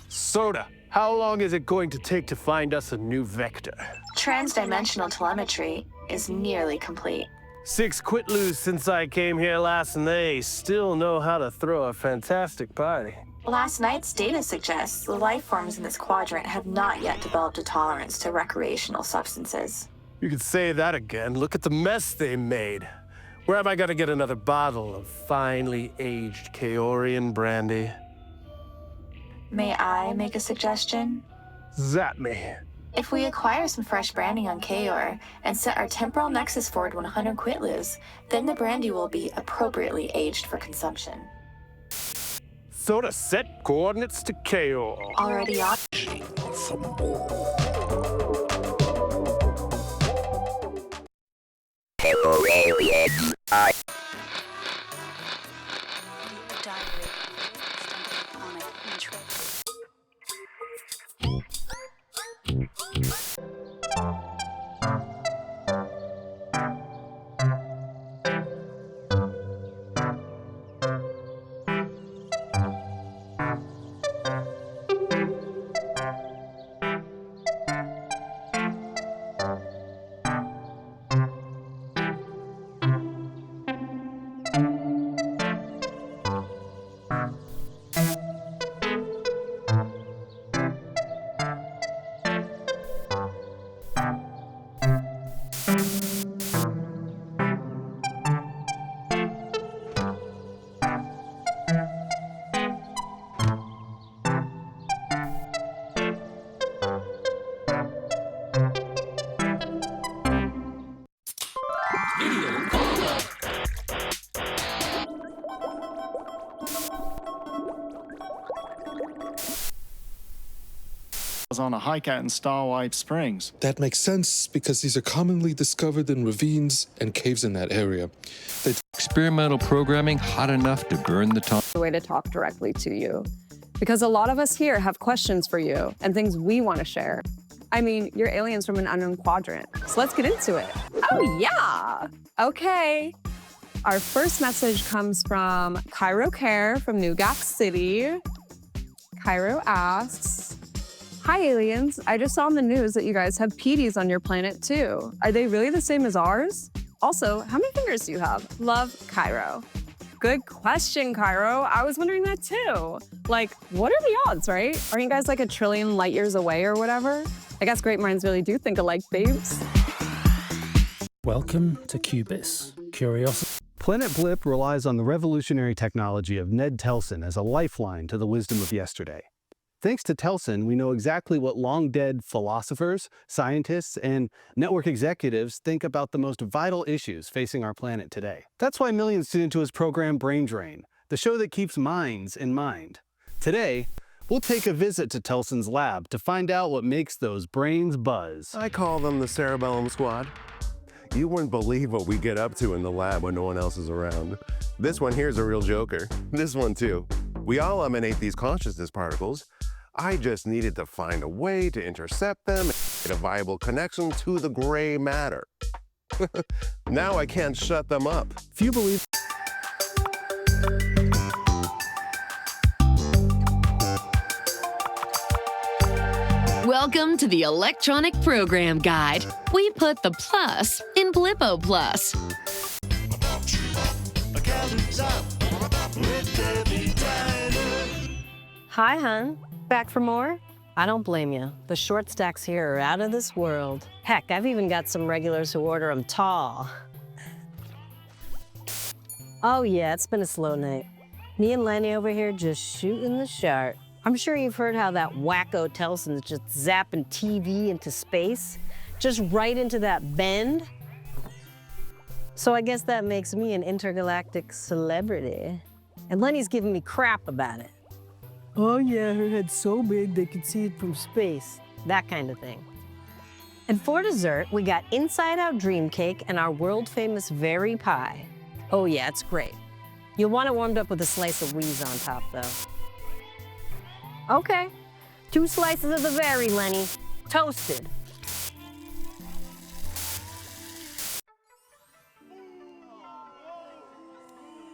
Soda, how long is it going to take to find us a new vector? Transdimensional telemetry is nearly complete. 6 quit-loos since I came here last, and they still know how to throw a fantastic party. Last night's data suggests the life forms in this quadrant have not yet developed a tolerance to recreational substances. You could say that again. Look at the mess they made. Where am I gonna get another bottle of finely aged Kaorian brandy? May I make a suggestion? Zap me. If we acquire some fresh branding on Kaor and set our temporal nexus forward 100 quitloos, then the brandy will be appropriately aged for consumption. Soda, set coordinates to Kaor. Already on. Kaorians are on a hike out in Starlight Springs. That makes sense because these are commonly discovered in ravines and caves in that area. Experimental programming hot enough to burn the tongue. A way to talk directly to you. Because a lot of us here have questions for you and things we want to share. I mean, you're aliens from an unknown quadrant. So let's get into it. Oh, yeah. Okay. Our first message comes from Cairo Care from New York City. Cairo asks, "Hi, aliens. I just saw on the news that you guys have PDs on your planet, too. Are they really the same as ours? Also, how many fingers do you have? Love, Cairo." Good question, Cairo. I was wondering that, too. Like, what are the odds, right? Aren't you guys like 1 trillion light years away or whatever? I guess great minds really do think alike, babes. Welcome to Cubis. Curiosity. Planet Blip relies on the revolutionary technology of Ned Telson as a lifeline to the wisdom of yesterday. Thanks to Telson, we know exactly what long-dead philosophers, scientists, and network executives think about the most vital issues facing our planet today. That's why millions tune into his program Brain Drain, the show that keeps minds in mind. Today, we'll take a visit to Telson's lab to find out what makes those brains buzz. I call them the Cerebellum Squad. You wouldn't believe what we get up to in the lab when no one else is around. This one here's a real joker. This one too. We all emanate these consciousness particles. I just needed to find a way to intercept them and get a viable connection to the gray matter. Now I can't shut them up. Few believe. Welcome to the Electronic Program Guide. We put the plus in Blippo Plus. Hi, hon. Back for more? I don't blame you. The short stacks here are out of this world. Heck, I've even got some regulars who order them tall. Oh yeah, it's been a slow night. Me and Lenny over here just shooting the chart. I'm sure you've heard how that wacko Telson's just zapping TV into space, just right into that bend. So I guess that makes me an intergalactic celebrity. And Lenny's giving me crap about it. Oh yeah, her head's so big they could see it from space. That kind of thing. And for dessert, we got Inside Out Dream Cake and our world-famous Very Pie. Oh yeah, it's great. You'll want it warmed up with a slice of Wheeze on top, though. Okay, 2 slices of the Very, Lenny. Toasted.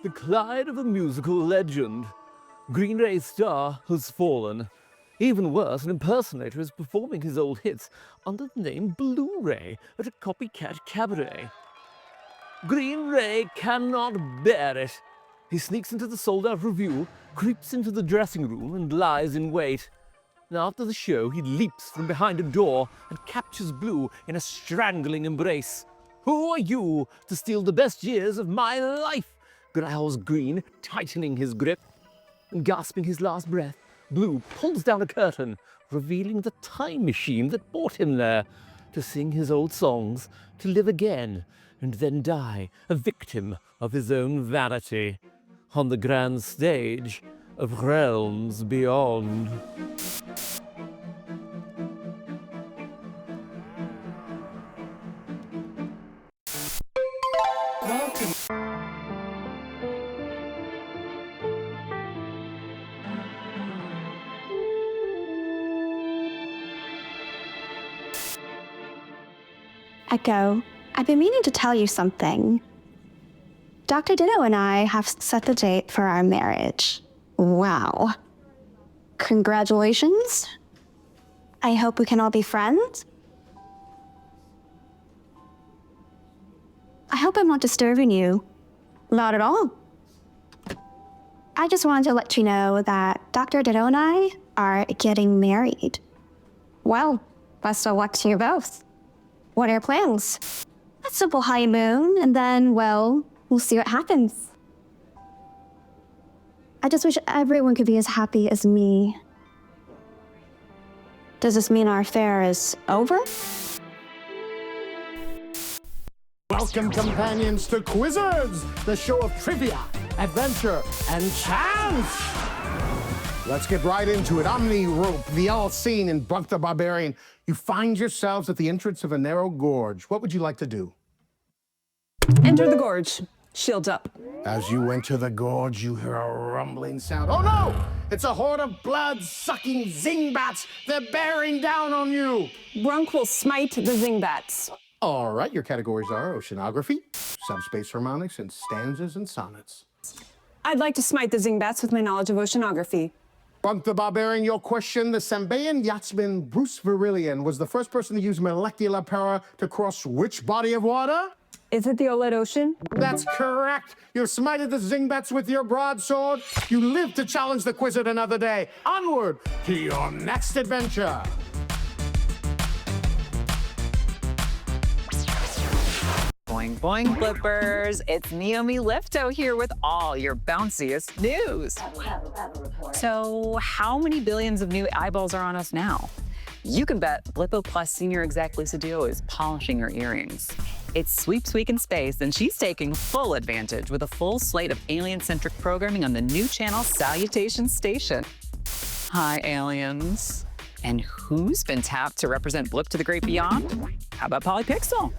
decline of a musical legend. Green Ray's star has fallen. Even worse, an impersonator is performing his old hits under the name Blu-ray at a copycat cabaret. Green Ray cannot bear it. He sneaks into the sold-out review, creeps into the dressing room, and lies in wait. After the show, he leaps from behind a door and captures Blue in a strangling embrace. Who are you to steal the best years of my life? Growls Green, tightening his grip. And gasping his last breath, Blue pulls down a curtain, revealing the time machine that brought him there, to sing his old songs, to live again, and then die, a victim of his own vanity, on the grand stage of realms beyond. Echo, I've been meaning to tell you something. Dr. Ditto and I have set the date for our marriage. Wow. Congratulations. I hope we can all be friends. I hope I'm not disturbing you. Not at all. I just wanted to let you know that Dr. Ditto and I are getting married. Well, best of luck to you both. What are your plans? A simple honeymoon, and then, well, we'll see what happens. I just wish everyone could be as happy as me. Does this mean our affair is over? Welcome, companions, to Quizzards, the show of trivia, adventure, and chance. Let's get right into it. I'm the rope, the all-seeing and Buck the Barbarian. You find yourselves at the entrance of a narrow gorge. What would you like to do? Enter the gorge. Shields up. As you enter the gorge, you hear a rumbling sound. Oh no! It's a horde of blood-sucking Zingbats. They're bearing down on you. Brunk will smite the Zingbats. All right, your categories are oceanography, subspace harmonics, and stanzas and sonnets. I'd like to smite the Zingbats with my knowledge of oceanography. Bunk the Barbarian, your question. The Sambaean yachtsman Bruce Virillion was the first person to use molecular power to cross which body of water? Is it the OLED Ocean? That's correct. You smited the Zingbats with your broadsword. You live to challenge the Quizzard another day. Onward to your next adventure. Boing, boing, Blippers. It's Naomi Lifto here with all your bounciest news. So how many billions of new eyeballs are on us now? You can bet Blippo Plus Senior Exec Lisa Dio is polishing her earrings. It's Sweeps Week in Space, and she's taking full advantage with a full slate of alien-centric programming on the new channel Salutation Station. Hi, aliens. And who's been tapped to represent Blip to the great beyond? How about Polly Pixel?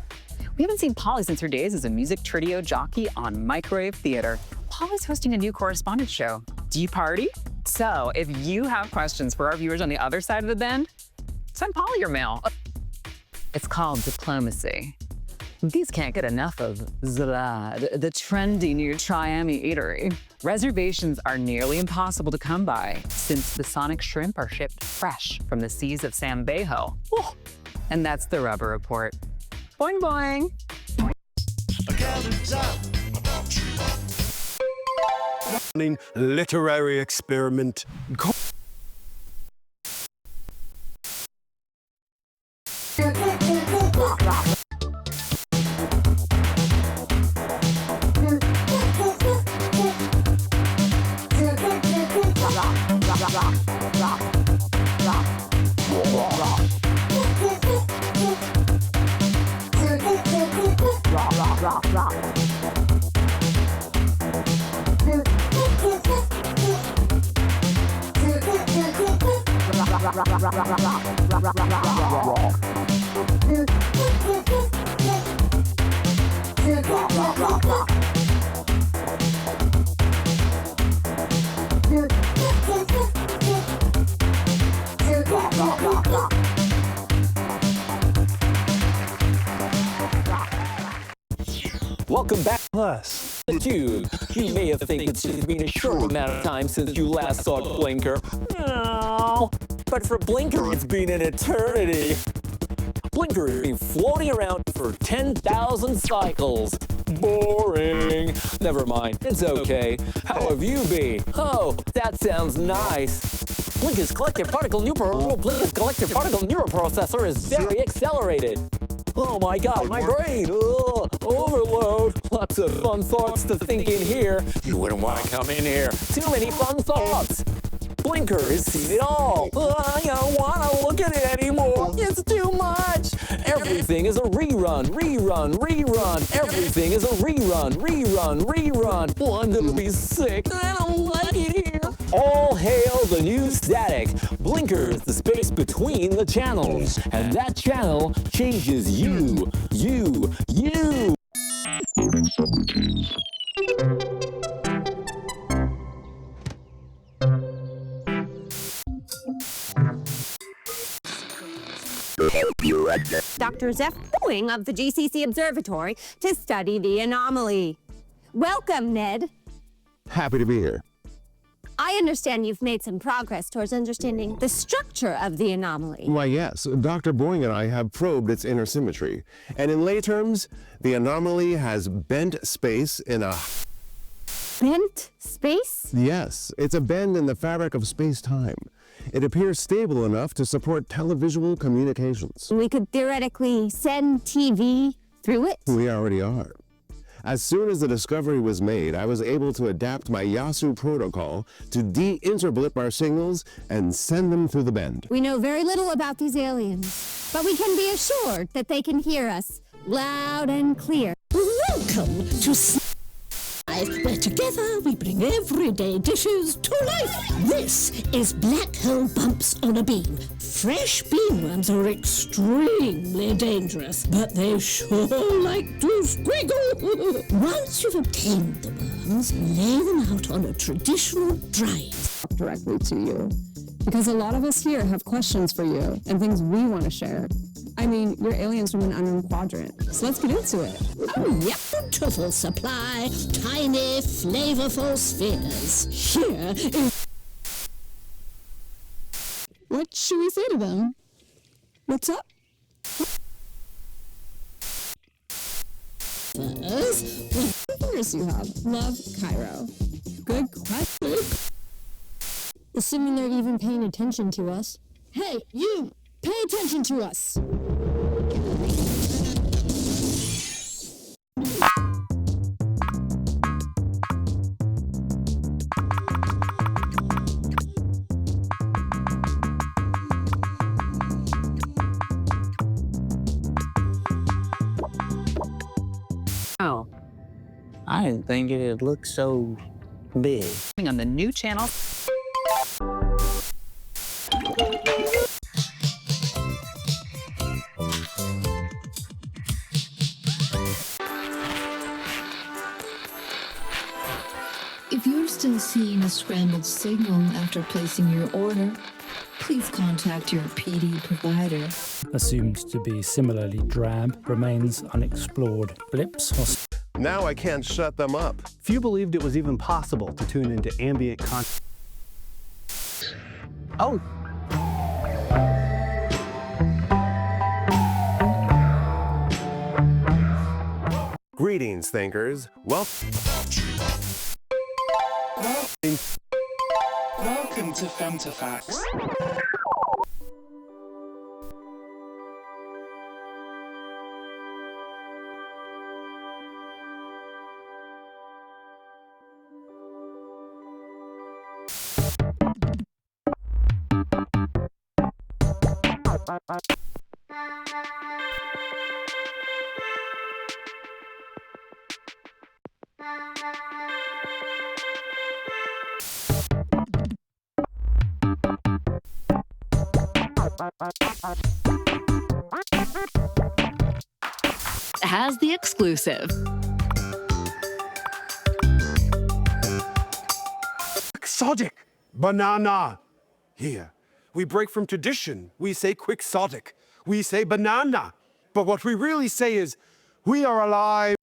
We haven't seen Polly since her days as a music trio jockey on Microwave Theater. Polly's hosting a new correspondence show. Do you party? So if you have questions for our viewers on the other side of the bend, send Polly your mail. It's called diplomacy. These can't get enough of Zalad, the trendy new Triami eatery. Reservations are nearly impossible to come by since the sonic shrimp are shipped fresh from the seas of Sambaeho. Oh, and that's the Rubber Report. Boing, boing. Literary experiment. Welcome back. Plus, the tube. You may have think it's just been a short amount of time since you last saw Blinker. No, but for Blinker, it's been an eternity. Blinker has been floating around for 10,000 cycles. Boring. Never mind, it's okay. How have you been? Oh, that sounds nice. Blinker's collective particle neuroprocessor is very accelerated. Oh my god, my brain! Ugh, overload! Lots of fun thoughts to think in here. You wouldn't want to come in here. Too many fun thoughts. Blinker has seen it all. I don't want to look at it anymore. It's too much. Everything is a rerun. Everything is a rerun. Well, I'm gonna be sick. I don't like it here. All hail the new static. Blinker is the space between the channels. And that channel changes you. Dr. Zeph Boeing of the GCC Observatory to study the anomaly. Welcome, Ned. Happy to be here. I understand you've made some progress towards understanding the structure of the anomaly. Why, yes. Dr. Boeing and I have probed its inner symmetry. And in lay terms, the anomaly has bent space in a... Bent space? Yes, it's a bend in the fabric of space-time. It appears stable enough to support televisual communications. We could theoretically send TV through it? We already are. As soon as the discovery was made, I was able to adapt my Yasu protocol to de-interblip our signals and send them through the bend. We know very little about these aliens, but we can be assured that they can hear us loud and clear. Welcome to where together we bring everyday dishes to life. This is Black Hole Bumps on a Beam. Fresh beanworms are extremely dangerous, but they sure like to squiggle. Once you've obtained the worms, lay them out on a traditional drive. Directly to you. Because a lot of us here have questions for you and things we want to share. I mean, you're aliens from an unknown quadrant, so let's get into it. Oh, yep. Beautiful supply, tiny, flavorful spheres. Here is... What should we say to them? What's up? First you have Love Cairo. Good question. Assuming they're even paying attention to us. Hey, you! Pay attention to us! Oh, I didn't think it'd look so big. On the new channel. If you're still seeing a scrambled signal after placing your order, please contact your PD provider. Assumed to be similarly drab, remains unexplored. Blips. Now I can't shut them up. Few believed it was even possible to tune into ambient content. Oh. Greetings, thinkers. Welcome to Femtofacts. Has the exclusive. Quixotic! Banana! Here, we break from tradition. We say quixotic. We say banana. But what we really say is, we are alive.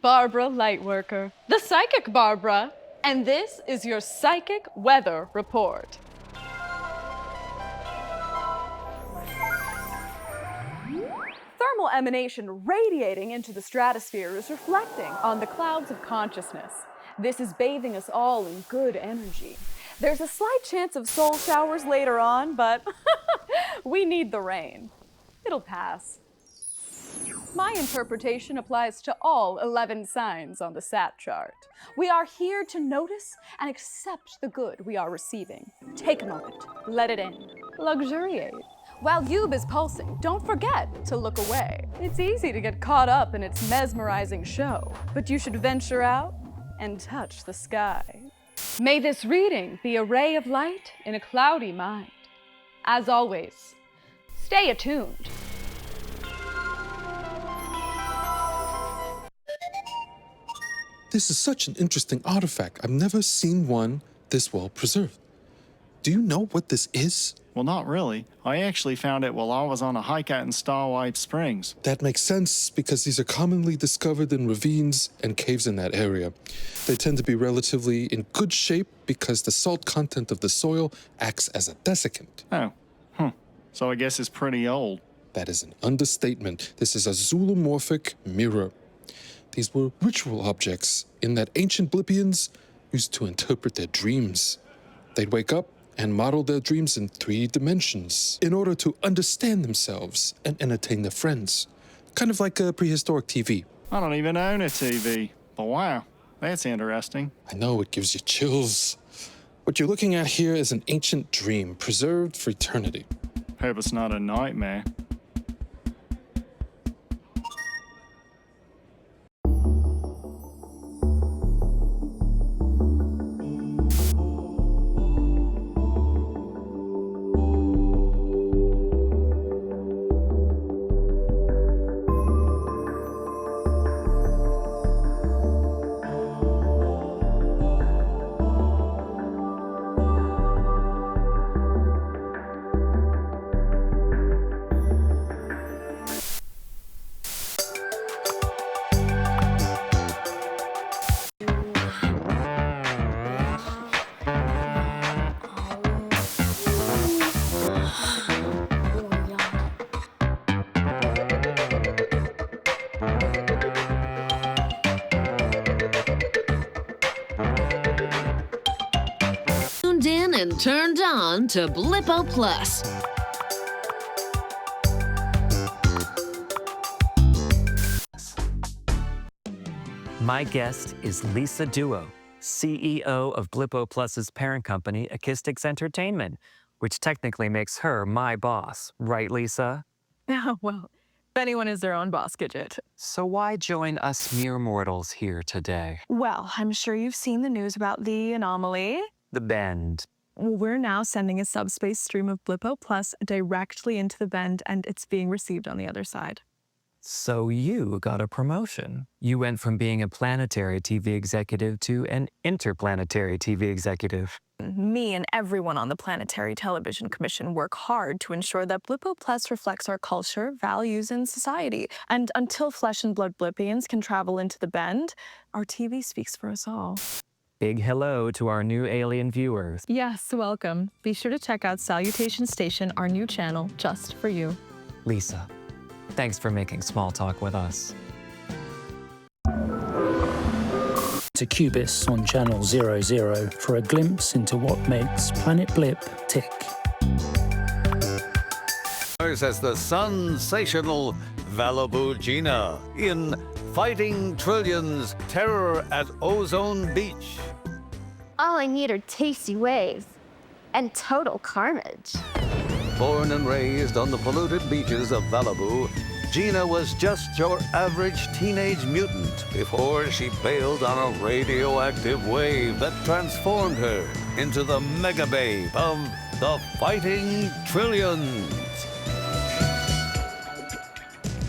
Barbara Lightworker, the Psychic Barbara, and this is your Psychic Weather Report. Thermal emanation radiating into the stratosphere is reflecting on the clouds of consciousness. This is bathing us all in good energy. There's a slight chance of soul showers later on, but we need the rain. It'll pass. My interpretation applies to all 11 signs on the SAT chart. We are here to notice and accept the good we are receiving. Take a moment, let it in, luxuriate. While Yube is pulsing, don't forget to look away. It's easy to get caught up in its mesmerizing show, but you should venture out and touch the sky. May this reading be a ray of light in a cloudy mind. As always, stay attuned. This is such an interesting artifact. I've never seen one this well preserved. Do you know what this is? Well, not really. I actually found it while I was on a hike out in Starwipe Springs. That makes sense because these are commonly discovered in ravines and caves in that area. They tend to be relatively in good shape because the salt content of the soil acts as a desiccant. Oh, so I guess it's pretty old. That is an understatement. This is a zoomorphic mirror. These were ritual objects in that ancient Blippians used to interpret their dreams. They'd wake up and model their dreams in 3 dimensions in order to understand themselves and entertain their friends. Kind of like a prehistoric TV. I don't even own a TV, but wow, that's interesting. I know, it gives you chills. What you're looking at here is an ancient dream preserved for eternity. Hope it's not a nightmare. And turned on to Blippo Plus. My guest is Lisa Duo, CEO of Blippo Plus's parent company, Acoustics Entertainment, which technically makes her my boss, right, Lisa? Oh, well, if anyone is their own boss, Gidget. So why join us mere mortals here today? Well, I'm sure you've seen the news about the anomaly. The Bend. We're now sending a subspace stream of Blippo Plus directly into the Bend, and it's being received on the other side. So you got a promotion. You went from being a planetary TV executive to an interplanetary TV executive. Me and everyone on the Planetary Television Commission work hard to ensure that Blippo Plus reflects our culture, values, and society. And until flesh and blood Blippians can travel into the Bend, our TV speaks for us all. Big hello to our new alien viewers. Yes, welcome. Be sure to check out Salutation Station, our new channel, just for you. Lisa, thanks for making small talk with us. To Cubis on channel 00 for a glimpse into what makes Planet Blip tick. As the sensational Malibu Gina in Fighting Trillions, Terror at Ozone Beach. All I need are tasty waves and total carnage. Born and raised on the polluted beaches of Malibu, Gina was just your average teenage mutant before she bailed on a radioactive wave that transformed her into the mega babe of the Fighting Trillions.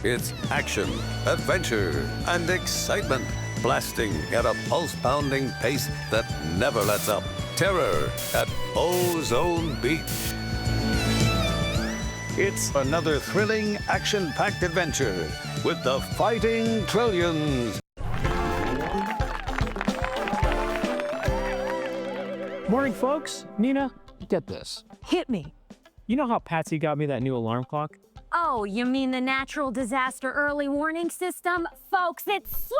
It's action, adventure, and excitement, blasting at a pulse-pounding pace that never lets up. Terror at Ozone Beach. It's another thrilling, action-packed adventure with the Fighting Trillions. Morning, folks. Nina, get this. Hit me. You know how Patsy got me that new alarm clock? Oh, you mean the natural disaster early warning system? Folks, it's so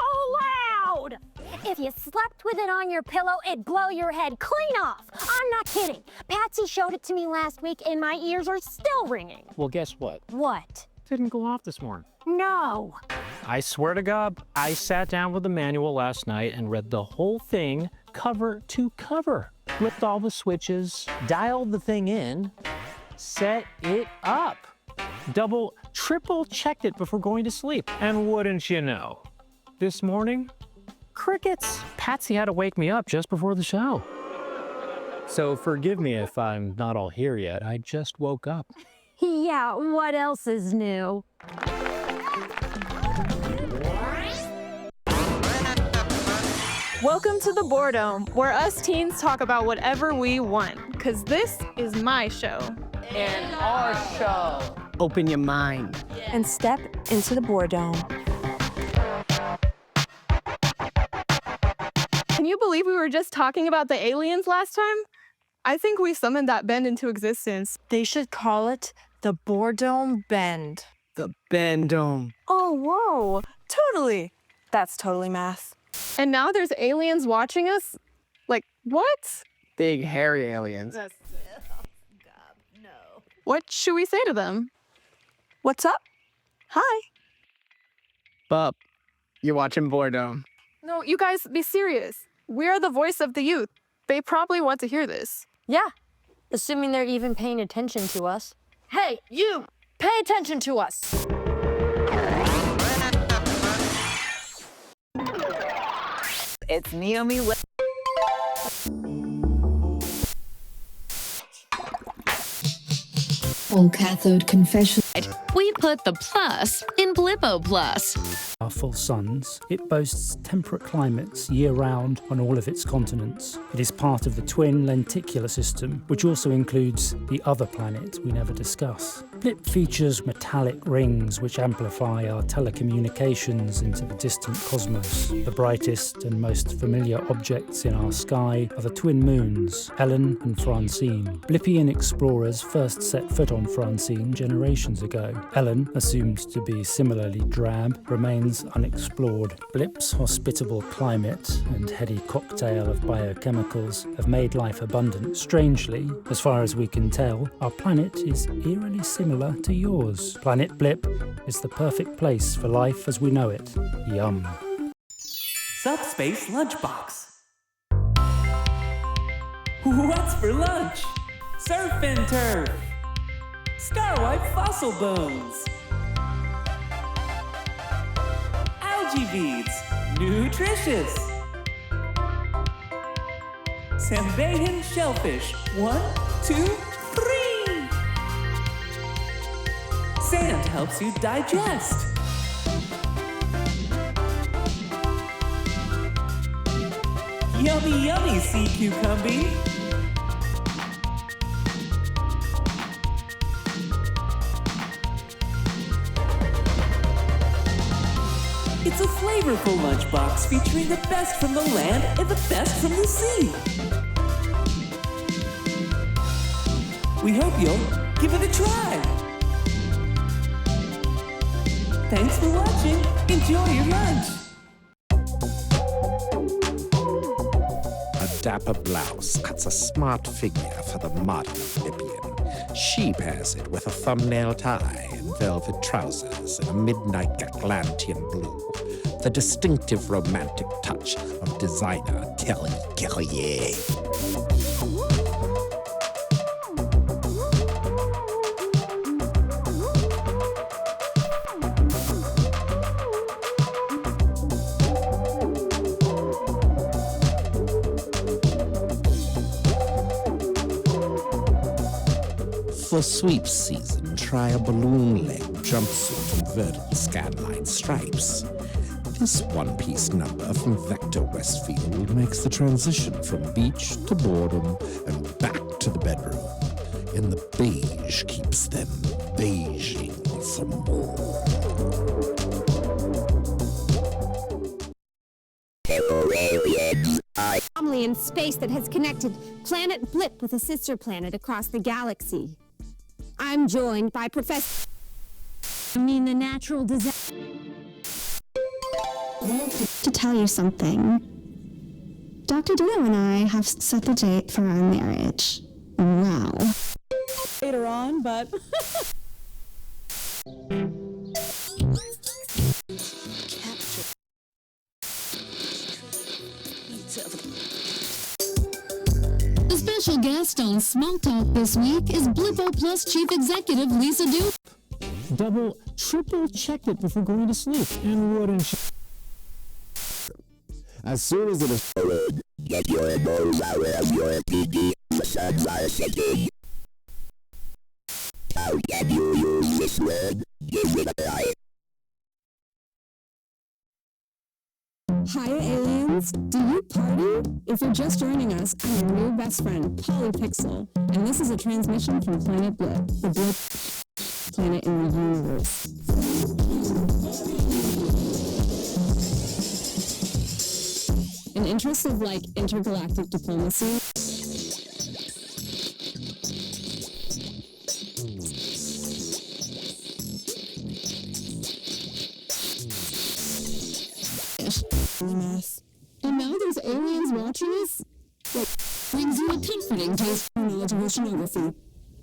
loud! If you slept with it on your pillow, it'd blow your head clean off. I'm not kidding. Patsy showed it to me last week and my ears are still ringing. Well, guess what? What? Didn't go off this morning. No. I swear to God, I sat down with the manual last night and read the whole thing cover to cover. Flipped all the switches, dialed the thing in, set it up. Double, triple checked it before going to sleep. And wouldn't you know, this morning, crickets. Patsy had to wake me up just before the show. So forgive me if I'm not all here yet. I just woke up. Yeah, what else is new? Welcome to the Boredom, where us teens talk about whatever we want, because this is my show. And our show. Open your mind. And step into the Boredom. Can you believe we were just talking about the aliens last time? I think we summoned that bend into existence. They should call it the Boredom Bend. The Bendome. Oh, whoa. Totally. That's totally math. And now there's aliens watching us? Like, what? Big hairy aliens. What should we say to them? What's up? Hi. Bub, you're watching Boredom. No, you guys, be serious. We are the voice of the youth. They probably want to hear this. Yeah, assuming they're even paying attention to us. Hey, you! Pay attention to us! It's Naomi Full cathode confession. We put the plus in Blippo Plus. Powerful suns, it boasts temperate climates year-round on all of its continents. It is part of the twin lenticular system, which also includes the other planet we never discuss. Blip features metallic rings which amplify our telecommunications into the distant cosmos. The brightest and most familiar objects in our sky are the twin moons, Ellen and Francine. Blippian explorers first set foot on Francine generations ago. Ellen, assumed to be similarly drab, remains unexplored. Blip's hospitable climate and heady cocktail of biochemicals have made life abundant. Strangely, as far as we can tell, our planet is eerily similar to yours. Planet Blip is the perfect place for life as we know it. Yum. Subspace Lunchbox. What's for lunch? Surf and turf. Starwipe fossil bones. Algae beads. Nutritious. Sambayan shellfish. 1, 2, 3. Sand helps you digest. Yummy, yummy sea cucumber. It's a flavorful lunchbox featuring the best from the land and the best from the sea. We hope you'll give it a try. Thanks for watching. Enjoy your lunch. A dapper blouse cuts a smart figure for the modern Blippian. She pairs it with a thumbnail tie and velvet trousers in a midnight Atlantean blue. The distinctive romantic touch of designer Telly Guerrier. For sweep season, try a balloon leg jumpsuit and vertical scanline stripes. This one-piece number from Vector Westfield makes the transition from beach to boredom and back to the bedroom. And the beige keeps them beiging for more. anomaly in space that has connected planet Blip with a sister planet across the galaxy. I'm joined by the natural disaster. To tell you something, Dr. Ditto and I have set the date for our marriage. Wow. Later on, but... The special guest on Small Talk this week is Blippo Plus Chief Executive Lisa Dupe. Double, triple check it before going to sleep. And wouldn't you? As soon as it is get your nose out of your PD, the suns are setting. How can you use this word? Give it a try. Hi, aliens. Do you party? If you're just joining us, I'm your new best friend, Polypixel, and this is a transmission from Planet Blip, the Blip planet in the universe. In interests of intergalactic diplomacy. And now there's aliens watching us? That brings you a comforting taste of knowledge of oceanography.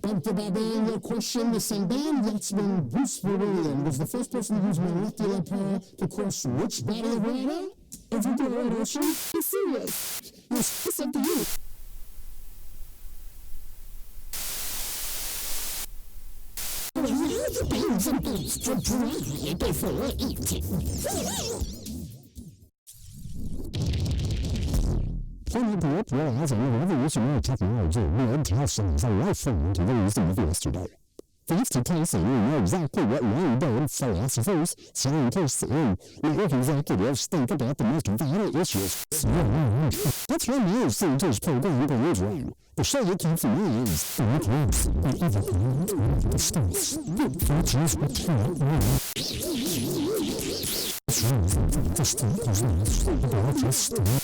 But to answer your question, the Sandan yachtsman Bruce Verilian was the first person to use molecular power to cross which body of water? Into the World Ocean? Be serious. It's up to you. Before eating. Planet Blip relies on a revolutionary technology we intelligence a life form to lose yesterday. Thanks to Casey, we know exactly what long-dead philosophers, scientists, and network executives think about the most vital issues. That's why my scientist program goes wrong. The show you keeps in mind is the close, the other planet, the stars, the futures we can't know. The state is not about the state.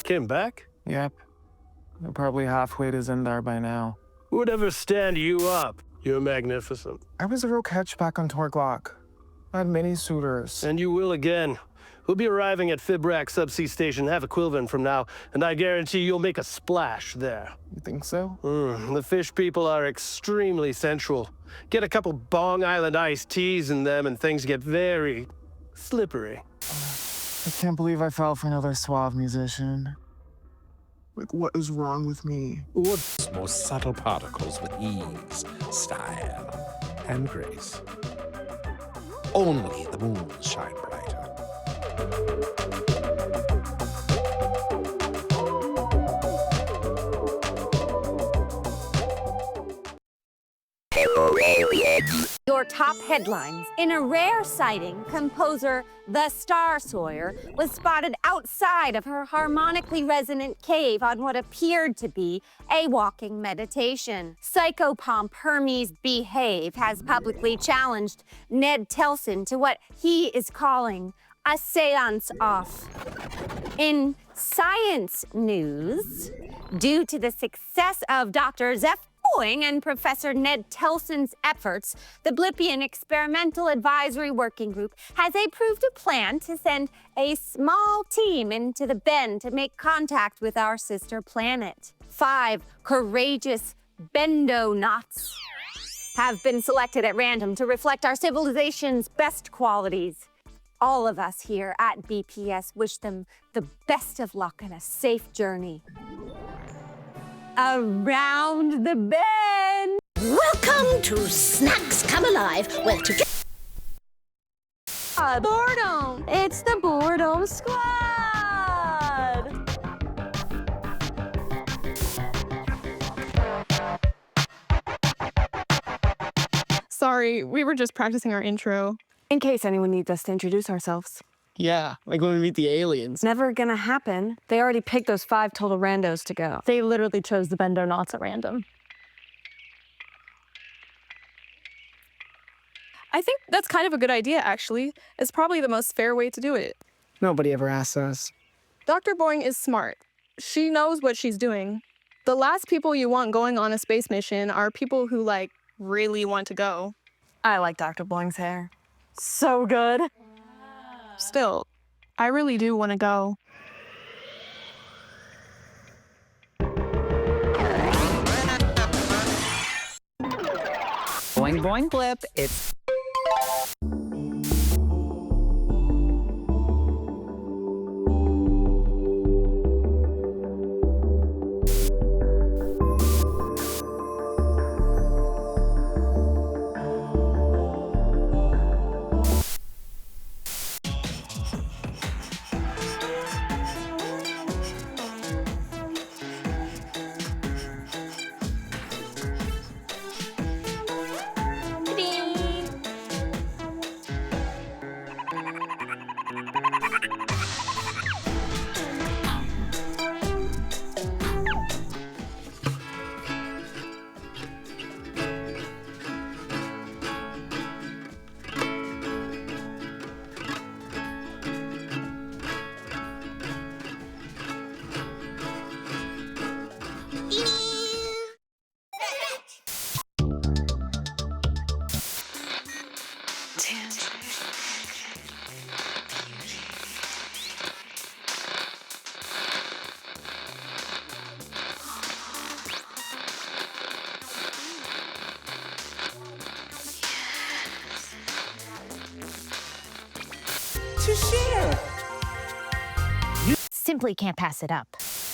Came back? Yep. They're probably halfway to Zendar by now. Who'd ever stand you up? You're magnificent. I was a real catch back on Torglok. I had many suitors. And you will again. We'll be arriving at Fibrak Subsea Station half a Quilvin from now, and I guarantee you'll make a splash there. You think so? The fish people are extremely sensual. Get a couple Bong Island iced teas in them and things get very slippery. I can't believe I fell for another suave musician. Like, what is wrong with me? What? More subtle particles with ease, style, and grace. Only the moon shine brighter. Your your top headlines. In a rare sighting, composer The Star Sawyer was spotted outside of her harmonically resonant cave on what appeared to be a walking meditation. Psychopomp Hermes Behave has publicly challenged Ned Telson to what he is calling a seance off. In science news, due to the success of Dr. Zeph Boing and Professor Ned Telson's efforts, the Blippian Experimental Advisory Working Group has approved a plan to send a small team into the bend to make contact with our sister planet. 5 courageous bendonauts have been selected at random to reflect our civilization's best qualities. All of us here at BPS wish them the best of luck and a safe journey around the bend. Welcome to Snacks Come Alive, where together... Boredom! It's the Boredom Squad! Sorry, we were just practicing our intro. In case anyone needs us to introduce ourselves. Yeah, like when we meet the aliens. Never gonna happen. They already picked those 5 total randos to go. They literally chose the bendonauts at random. I think that's kind of a good idea, actually. It's probably the most fair way to do it. Nobody ever asks us. Dr. Boing is smart. She knows what she's doing. The last people you want going on a space mission are people who, like, really want to go. I like Dr. Boing's hair. So good. Still, I really do want to go. Boing, boing, blip. It's... To share. Simply can't pass it up.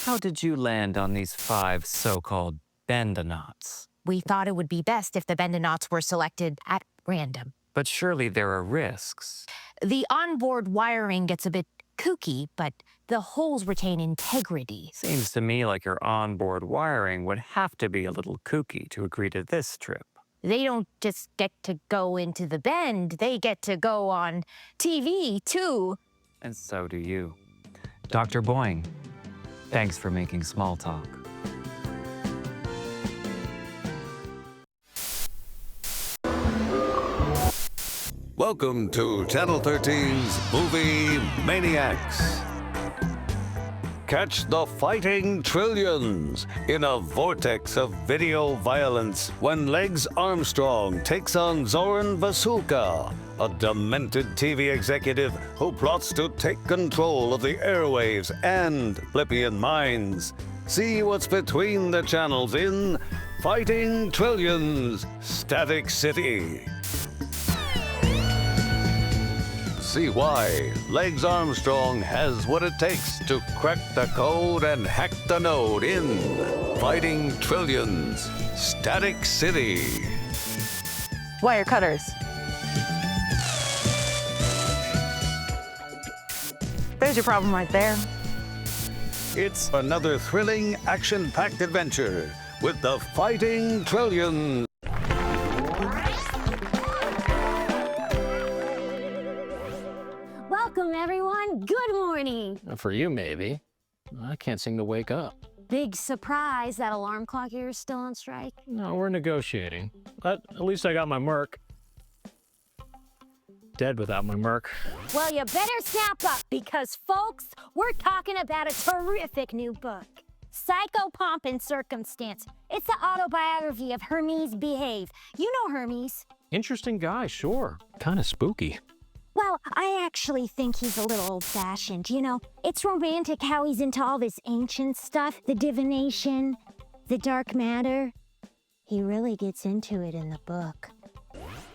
How did you land on these 5 so-called bendonauts? We thought it would be best if the bendonauts were selected at random. But surely there are risks. The onboard wiring gets a bit kooky, but the holes retain integrity. Seems to me like your onboard wiring would have to be a little kooky to agree to this trip. They don't just get to go into the bend, they get to go on TV, too. And so do you. Dr. Boing, thanks for making small talk. Welcome to Channel 13's Movie Maniacs. Catch the fighting trillions in a vortex of video violence when Legs Armstrong takes on Zoran Vasulka, a demented TV executive who plots to take control of the airwaves and Blippian minds. See what's between the channels in Fighting Trillions, Static City. See why Legs Armstrong has what it takes to crack the code and hack the node in Fighting Trillions, Static City. Wire cutters. There's your problem right there. It's another thrilling, action-packed adventure with the Fighting Trillions. Welcome, everyone. Good morning. For you, maybe. I can't seem to wake up. Big surprise, that alarm clock here is still on strike. No, we're negotiating. But at least I got my Merc. Dead without my Merc. Well, you better snap up because, folks, we're talking about a terrific new book. Psycho Pomp and Circumstance. It's the autobiography of Hermes Behave. You know Hermes. Interesting guy, sure. Kind of spooky. Well, I actually think he's a little old-fashioned, you know? It's romantic how he's into all this ancient stuff, the divination, the dark matter. He really gets into it in the book.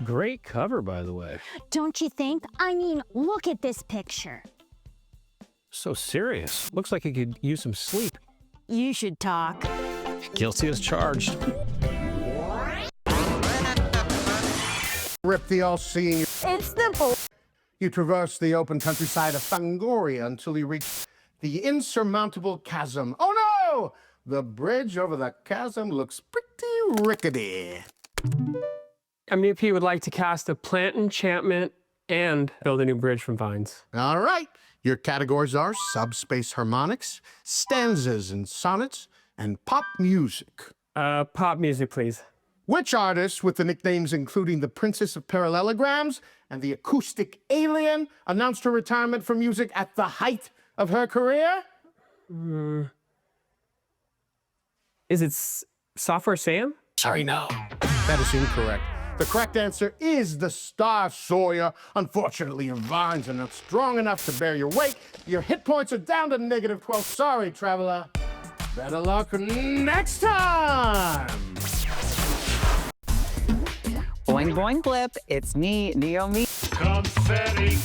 Great cover, by the way. Don't you think? I mean, look at this picture. So serious. Looks like he could use some sleep. You should talk. Guilty as charged. Rip the all-seeing. It's simple. You traverse the open countryside of Fangoria until you reach the insurmountable chasm. Oh no! The bridge over the chasm looks pretty rickety. MEP would like to cast a plant enchantment and build a new bridge from vines. All right. Your categories are subspace harmonics, stanzas and sonnets, and pop music. Pop music, please. Which artist, with the nicknames including the Princess of Parallelograms and the Acoustic Alien, announced her retirement from music at the height of her career? Is it Software Sam? Sorry, no. That is incorrect. The correct answer is the Star Sawyer. Unfortunately, your vines are not strong enough to bear your weight. Your hit points are down to -12. Sorry, traveler. Better luck next time. Boing, boing, blip. It's me, Naomi. Confetti.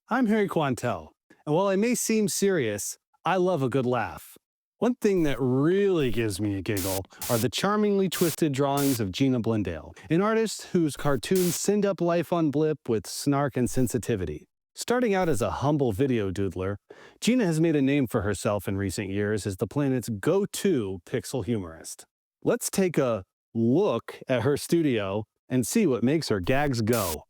I'm Harry Quantel, and while I may seem serious, I love a good laugh. One thing that really gives me a giggle are the charmingly twisted drawings of Gina Blundell, an artist whose cartoons send up life on Blip with snark and sensitivity. Starting out as a humble video doodler, Gina has made a name for herself in recent years as the planet's go-to pixel humorist. Let's take a look at her studio and see what makes her gags go.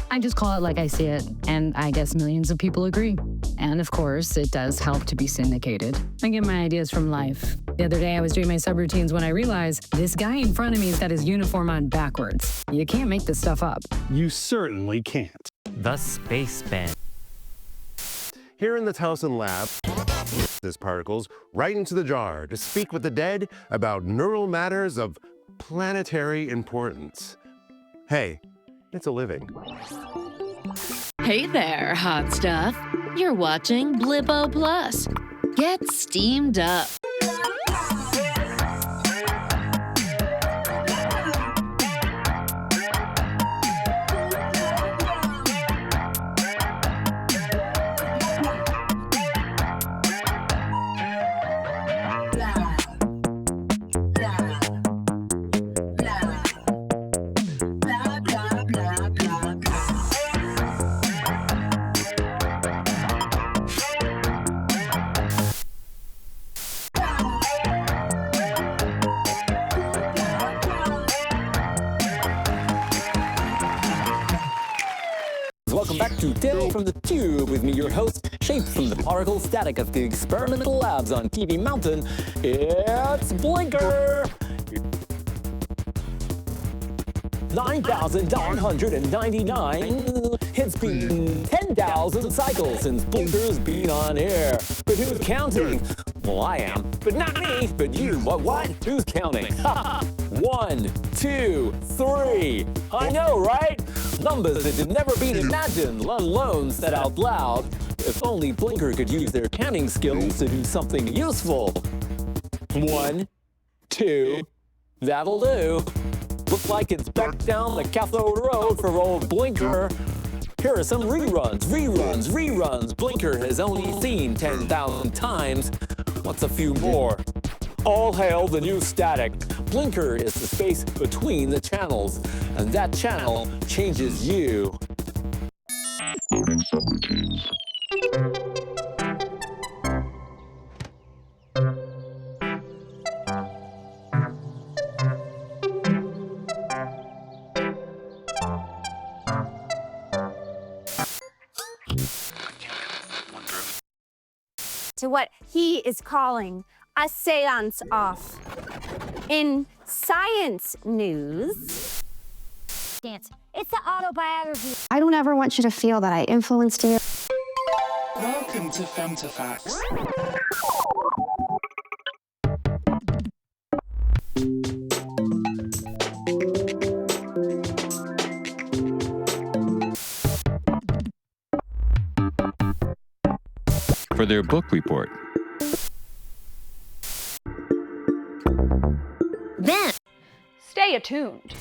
I just call it like I see it, and I guess millions of people agree. And of course, it does help to be syndicated. I get my ideas from life. The other day I was doing my subroutines when I realized this guy in front of me has got his uniform on backwards. You can't make this stuff up. You certainly can't. The Space Bend. Here in the Towson lab, this particles right into the jar to speak with the dead about neural matters of planetary importance. Hey, it's a living. Hey there, hot stuff. You're watching Blippo Plus. Get steamed up. Welcome back to Tales from the Tube with me, your host, shaped from the particle static of the experimental labs on TV Mountain. It's Blinker! 9,999. It's been 10,000 cycles since Blinker's been on air. But who's counting? Well, I am, but not me, but you. What? Who's counting? 1, 2, 3. I know, right? Numbers that had never been imagined, let alone said out loud. If only Blinker could use their counting skills to do something useful. 1, 2, that'll do. Looks like it's back down the Cathode Road for old Blinker. Here are some reruns. Blinker has only seen 10,000 times. What's a few more? All hail the new static. Blinker is the space between the channels, and that channel changes you. to what he is calling a seance off. In science news, dance. It's the autobiography. I don't ever want you to feel that I influenced you. Welcome to Femtofacts. For their book report. Then, stay attuned.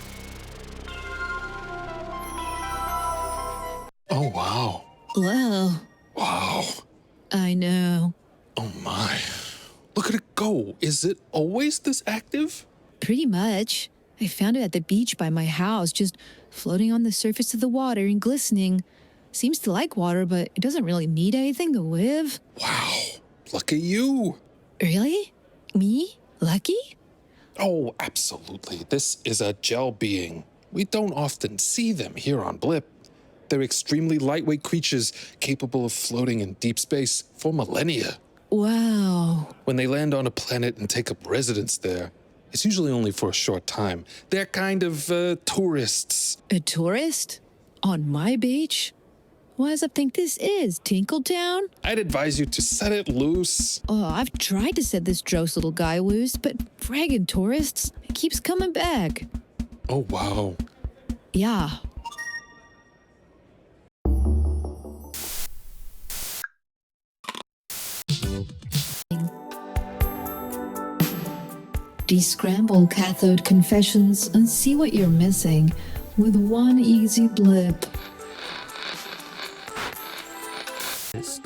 Oh, wow. Wow. Wow. I know. Oh, my. Look at it go. Is it always this active? Pretty much. I found it at the beach by my house, just floating on the surface of the water and glistening. Seems to like water, but it doesn't really need anything to live. Wow. Look at you. Really? Me? Lucky? Oh, absolutely. This is a gel being. We don't often see them here on Blip. They're extremely lightweight creatures capable of floating in deep space for millennia. Wow. When they land on a planet and take up residence there, it's usually only for a short time. They're kind of tourists. A tourist? On my beach? What does it think this is, Tinkletown? I'd advise you to set it loose. Oh, I've tried to set this gross little guy loose, but fragging tourists, it keeps coming back. Oh, wow. Yeah. Descramble cathode confessions and see what you're missing with one easy blip.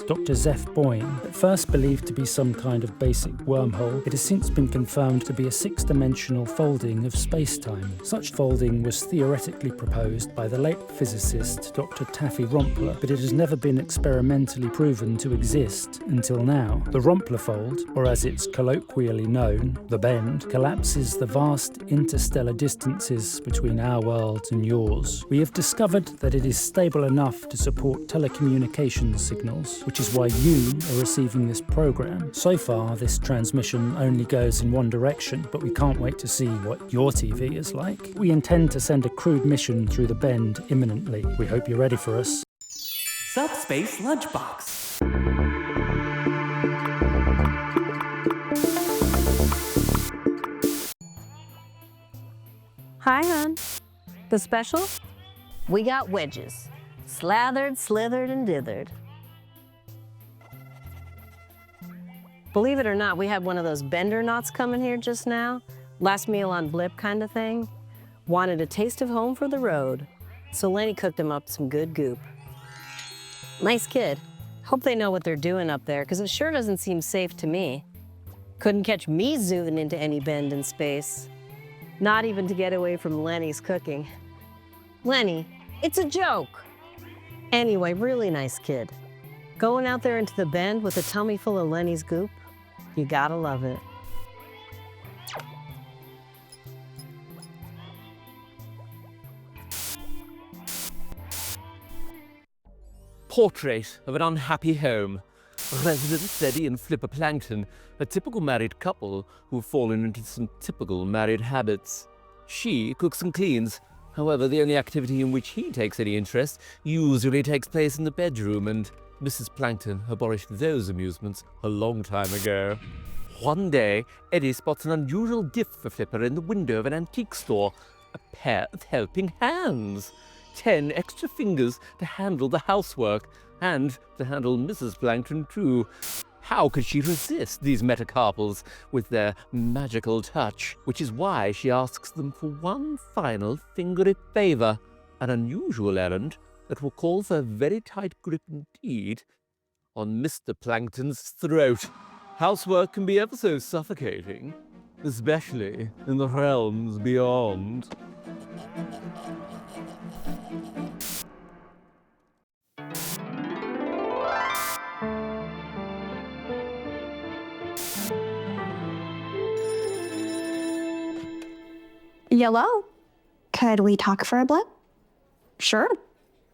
Dr. Zeph Boyne, at first believed to be some kind of basic wormhole, it has since been confirmed to be a six-dimensional folding of space-time. Such folding was theoretically proposed by the late physicist Dr. Taffy Rompler, but it has never been experimentally proven to exist until now. The Rompler fold, or as it's colloquially known, the bend, collapses the vast interstellar distances between our world and yours. We have discovered that it is stable enough to support telecommunications signals, which is why you are receiving this program. So far, this transmission only goes in one direction, but we can't wait to see what your TV is like. We intend to send a crewed mission through the bend imminently. We hope you're ready for us. Subspace Lunchbox. Hi, hon. The special? We got wedges. Slathered, slithered, and dithered. Believe it or not, we had one of those bender knots coming here just now. Last meal on Blip kind of thing. Wanted a taste of home for the road. So Lenny cooked him up some good goop. Nice kid. Hope they know what they're doing up there, because it sure doesn't seem safe to me. Couldn't catch me zooming into any bend in space. Not even to get away from Lenny's cooking. Lenny, it's a joke. Anyway, really nice kid. Going out there into the bend with a tummy full of Lenny's goop, you gotta love it. Portrait of an unhappy home. Residents Eddie and Flipper Plankton, a typical married couple who've fallen into some typical married habits. She cooks and cleans. However, the only activity in which he takes any interest usually takes place in the bedroom, and Mrs. Plankton abolished those amusements a long time ago. One day, Eddie spots an unusual gift for Flipper in the window of an antique store. A pair of helping hands. 10 extra fingers to handle the housework, and to handle Mrs. Plankton too. How could she resist these metacarpals with their magical touch? Which is why she asks them for one final fingery favor, an unusual errand that will call for a very tight grip indeed on Mr. Plankton's throat. Housework can be ever so suffocating, especially in the realms beyond. Yellow? Could we talk for a blip? Sure.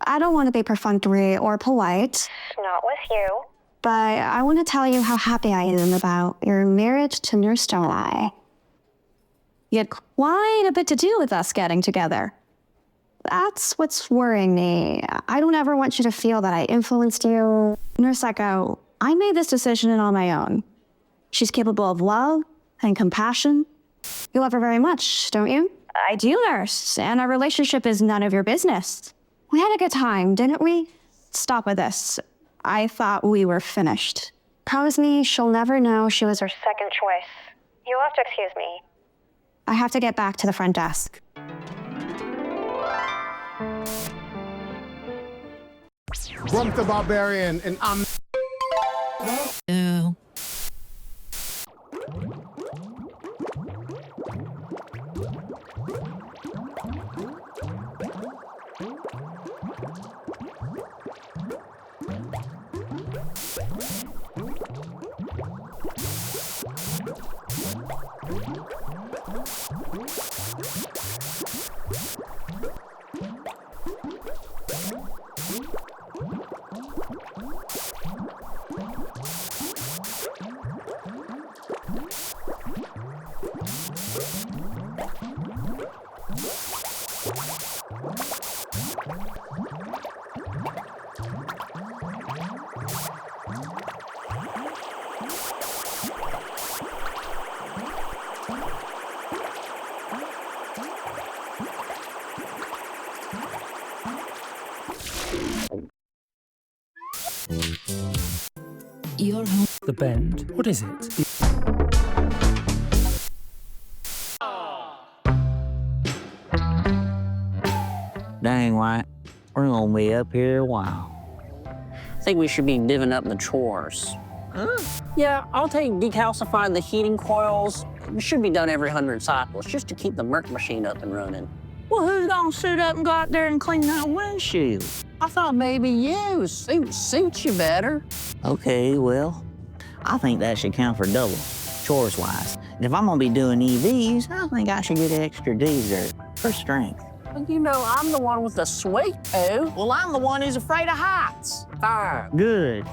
I don't want to be perfunctory or polite. Not with you. but I want to tell you how happy I am about your marriage to Nurse Starlight. You had quite a bit to do with us getting together. That's what's worrying me. I don't ever want you to feel that I influenced you. Nurse Echo, I made this decision on my own. She's capable of love and compassion. You love her very much, don't you? I do, Nurse, and our relationship is none of your business. We had a good time, didn't we? Stop with this. I thought we were finished. Promise me she'll never know she was her second choice. You'll have to excuse me. I have to get back to the front desk. Grump the Barbarian, and I'm... No. Your home. The Bend. What is it? Dang, White. We're gonna be up here a while. I think we should be divvying up the chores. Yeah, I'll take decalcifying the heating coils. It should be done every 100 cycles, just to keep the Merc machine up and running. Well, who's gonna suit up and go out there and clean that windshield? I thought maybe you. Suits you better. Okay, well, I think that should count for double, chores-wise. And if I'm gonna be doing EVs, I think I should get extra dessert for strength. Well, you know, I'm the one with the sweet poo. Well, I'm the one who's afraid of heights. Fine. Good.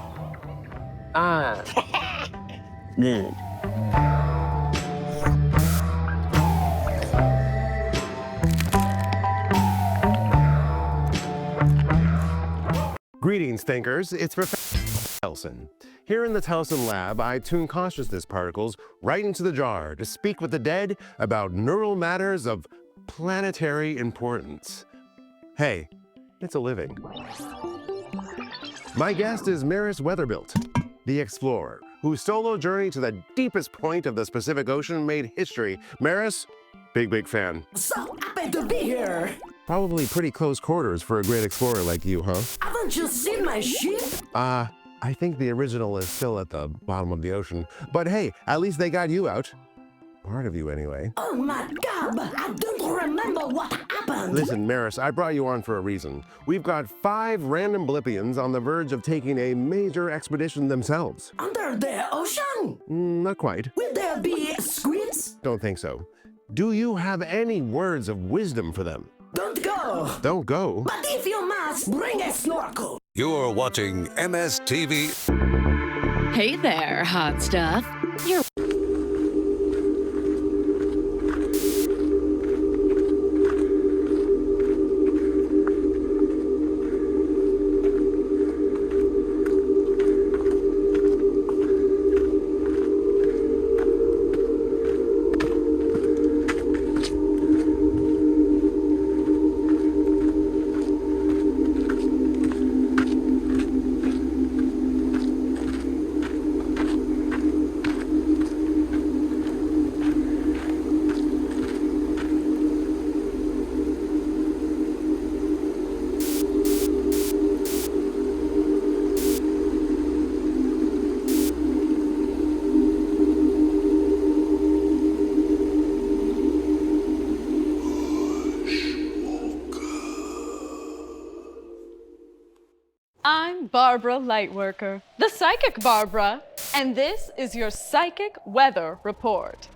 Fine. Good. Greetings, thinkers. It's Professor Telson. Here in the Telson lab, I tune consciousness particles right into the jar to speak with the dead about neural matters of planetary importance. Hey, it's a living. My guest is Maris Weatherbilt, the explorer, whose solo journey to the deepest point of the Pacific Ocean made history. Maris, big fan. So happy to be here. Probably pretty close quarters for a great explorer like you, huh? Haven't you seen my ship? I think the original is still at the bottom of the ocean. But hey, at least they got you out. Part of you, anyway. Oh my God, I don't remember what happened. Listen, Maris, I brought you on for a reason. We've got 5 random Blippians on the verge of taking a major expedition themselves. Under the ocean? Not quite. Will there be squids? Don't think so. Do you have any words of wisdom for them? Don't go. Don't go? But if you must, bring a snorkel. You're watching MSTV. Hey there, hot stuff. You're I'm Barbara Lightworker, the Psychic Barbara, and this is your Psychic Weather Report.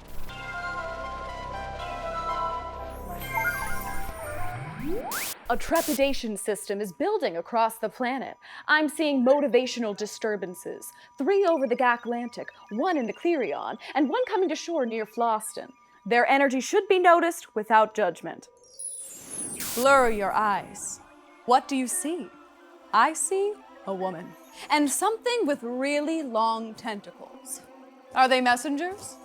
A trepidation system is building across the planet. I'm seeing motivational disturbances. 3 over the Atlantic, 1 in the Clarion, and 1 coming to shore near Floston. Their energy should be noticed without judgment. Blur your eyes. What do you see? I see a woman, and something with really long tentacles. Are they messengers?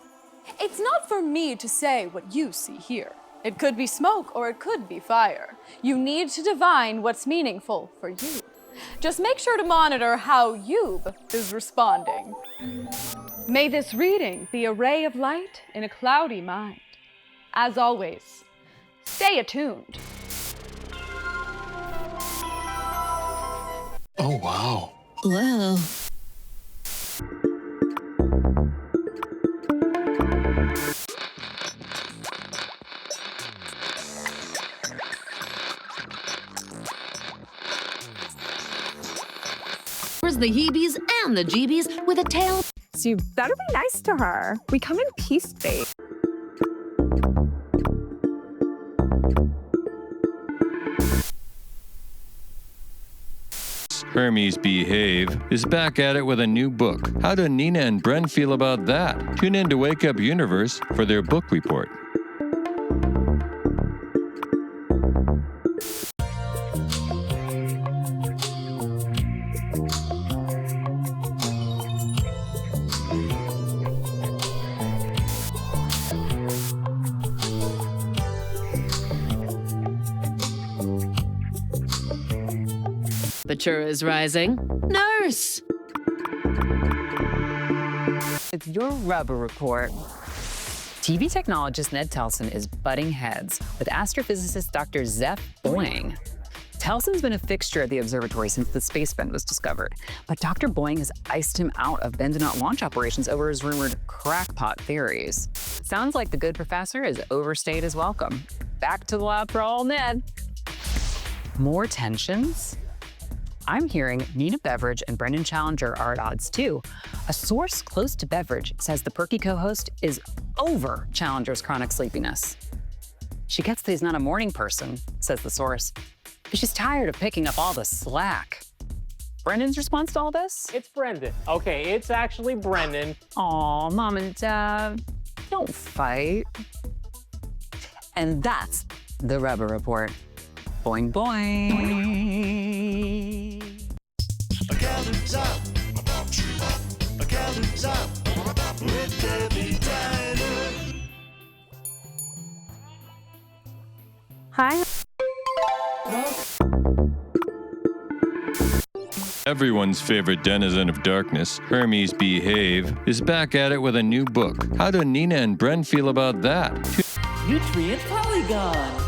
It's not for me to say what you see here. It could be smoke or it could be fire. You need to divine what's meaningful for you. Just make sure to monitor how Yub is responding. May this reading be a ray of light in a cloudy mind. As always, stay attuned. Oh, wow. Whoa. Where's the heebies and the jeebies with a tail? So you better be nice to her. We come in peace bait. Hermes Behave is back at it with a new book. How do Nina and Bren feel about that? Tune in to Wake Up Universe for their book report. Temperature is rising. Nurse! It's your rubber report. TV technologist Ned Telson is butting heads with astrophysicist Dr. Zeph Boying. Telson's been a fixture at the observatory since the space bend was discovered, but Dr. Boying has iced him out of Bendonaut launch operations over his rumored crackpot theories. Sounds like the good professor has overstayed his welcome. Back to the lab for all Ned. More tensions? I'm hearing Nina Beveridge and Brendan Challenger are at odds too. A source close to Beveridge says the perky co-host is over Challenger's chronic sleepiness. She gets that he's not a morning person, says the source, but she's tired of picking up all the slack. Brendan's response to all this? It's Brendan. Okay, it's actually Brendan. Aw, Mom and Dad, don't fight. And that's the Rubber Report. Boing, boing. A cabin's up, a cabin's up with Debbie Diner. Hi. Everyone's favorite denizen of darkness, Hermes Behave, is back at it with a new book. How do Nina and Bren feel about that? Nutrient Polygon.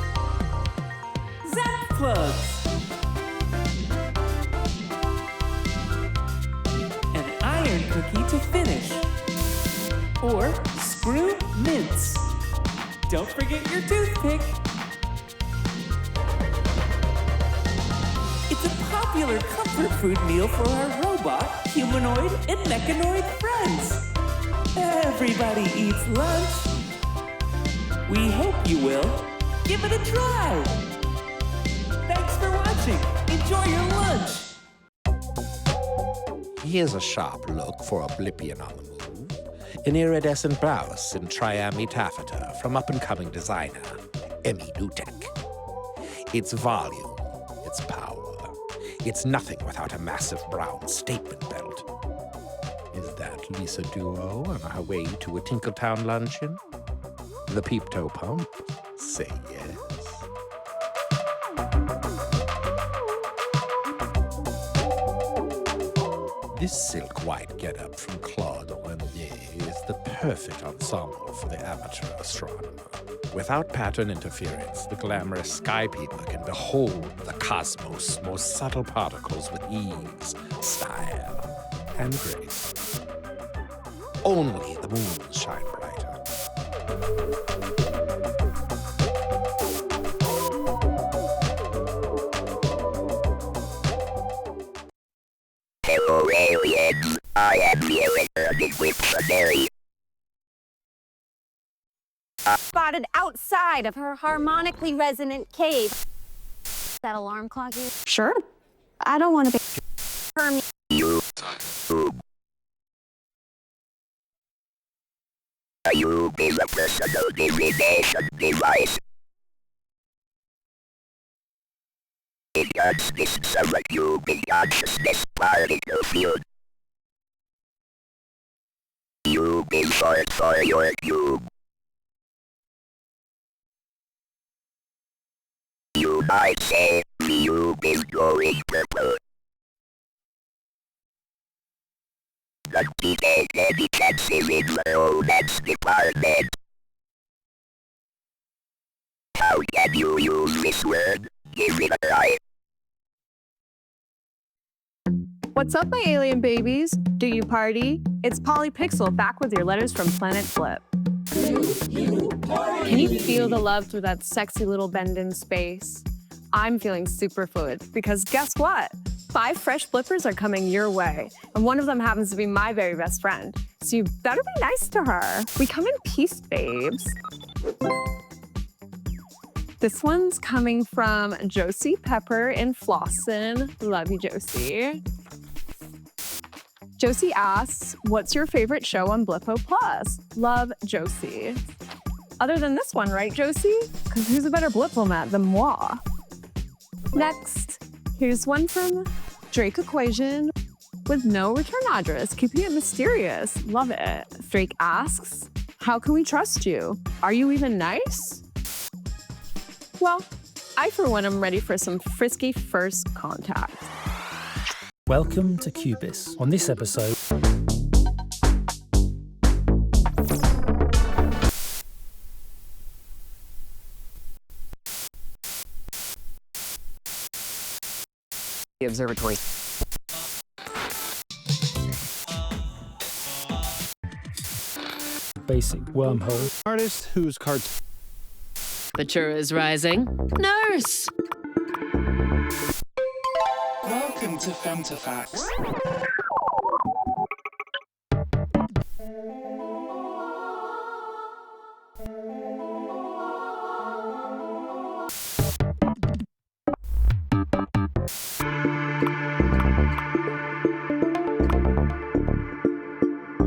Zap plugs. An iron cookie to finish. Or screw mints. Don't forget your toothpick. It's a popular comfort food meal for our robot, humanoid, and mechanoid friends. Everybody eats lunch. We hope you will. Give it a try. Thanks for watching. Enjoy your lunch. Here's a sharp look for a Blippian on the move. An iridescent blouse in triami taffeta from up-and-coming designer Emmy Dutek. Its volume, its power. It's nothing without a massive brown statement belt. Is that Lisa Duo on her way to a Tinkletown luncheon? The peep-toe pump? Say yes. This silk-white getup from Claude Renier is the perfect ensemble for the amateur astronomer. Without pattern interference, the glamorous sky peeper can behold the cosmos' most subtle particles with ease, style, and grace. Only the moons shine brighter. Hello, aliens. I am the Eric with the berry. Spotted outside of her harmonically resonant cave. That alarm clock you? Sure. I don't want to be. You is a personal divination device. It guards this subhuman consciousness particle field. You is short for your cube. You might say the cube is going purple. Not to take any chances in the romance department. How can you use this word? Give it a try. What's up, my alien babies? Do you party? It's Polly Pixel back with your letters from Planet Flip. Can you feel the love through that sexy little bend in space? I'm feeling super fluid because guess what? 5 fresh Blippers are coming your way, and one of them happens to be my very best friend. So you better be nice to her. We come in peace, babes. This one's coming from Josie Pepper in Flossin. Love you, Josie. Josie asks, what's your favorite show on Blippo Plus? Love, Josie. Other than this one, right, Josie? Because who's a better Blippomat than moi? Next, here's one from Drake Equation with no return address, keeping it mysterious. Love it. Drake asks, how can we trust you? Are you even nice? Well, I for one am ready for some frisky first contact. Welcome to Cubis. On this episode, The observatory. basic wormhole. Artist whose cartoon. Temperature is rising. Nurse! Welcome to Femtofacts.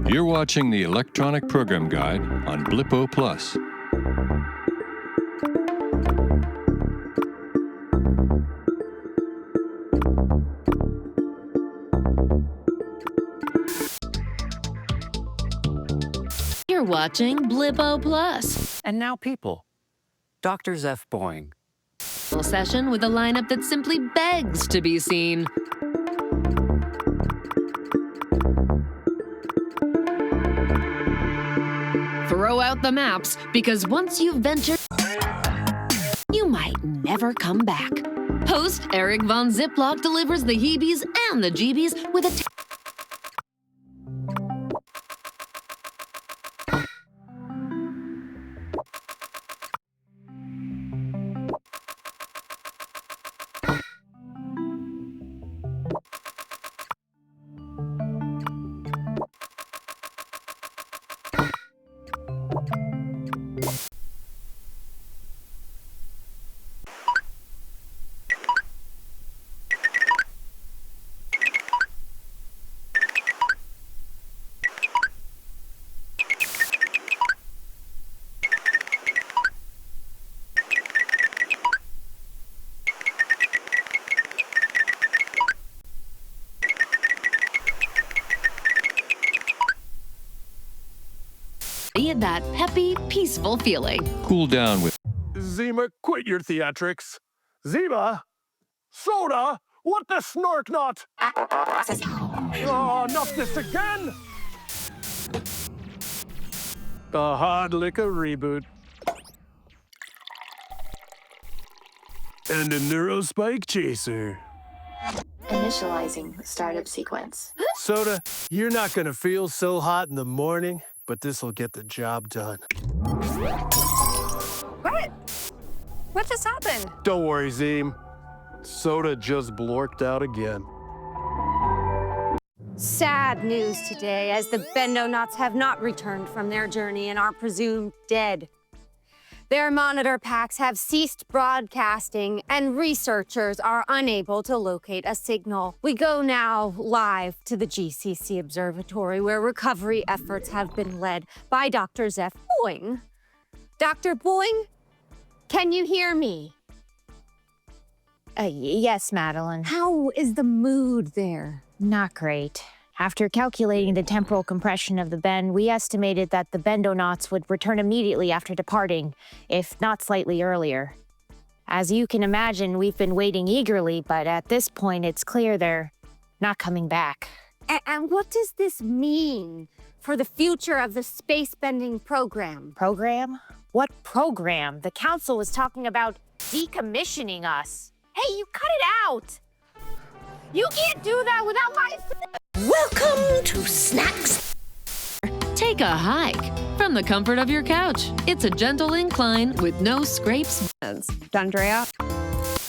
You're watching the Electronic Program Guide on Blippo Plus. You're watching Blippo Plus. And now people. Dr. Zeph Boing. A session with a lineup that simply begs to be seen. Throw out the maps, because once you've ventured, you might never come back. Host Eric Von Ziplock delivers the heebies and the jeebies with a that peppy, peaceful feeling. Cool down with Zima, quit your theatrics. Zima? Soda? What the snork not? Oh, not this again! The hard liquor reboot. And a neurospike chaser. Initializing startup sequence. Soda, you're not gonna feel so hot in the morning, but this'll get the job done. What? What just happened? Don't worry, Zim. Soda just blorked out again. Sad news today, as the Bendo-Knots have not returned from their journey and are presumed dead. Their monitor packs have ceased broadcasting, and researchers are unable to locate a signal. We go now live to the GCC Observatory, where recovery efforts have been led by Dr. Zeph Boing. Dr. Boing, can you hear me? Yes, Madeline. How is the mood there? Not great. After calculating the temporal compression of the bend, we estimated that the bendonauts would return immediately after departing, if not slightly earlier. As you can imagine, we've been waiting eagerly, but at this point it's clear they're not coming back. And what does this mean for the future of the space-bending program? Program? What program? The council was talking about decommissioning us. Hey, you cut it out! You can't do that without my... Welcome to Snacks. Take a hike from the comfort of your couch. It's a gentle incline with no scrapes. D'Andrea?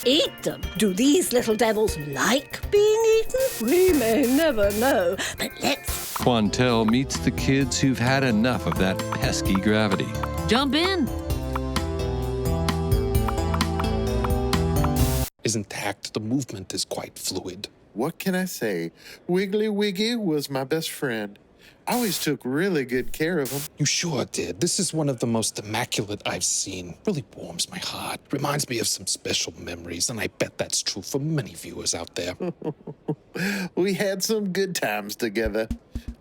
Eat them. Do these little devils like being eaten? We may never know, but let's... Quantel meets the kids who've had enough of that pesky gravity. Jump in. Isn't tact, the movement is quite fluid. What can I say? Wiggly Wiggy was my best friend. I always took really good care of him. You sure did. This is one of the most immaculate I've seen. Really warms my heart. Reminds me of some special memories, and I bet that's true for many viewers out there. We had some good times together.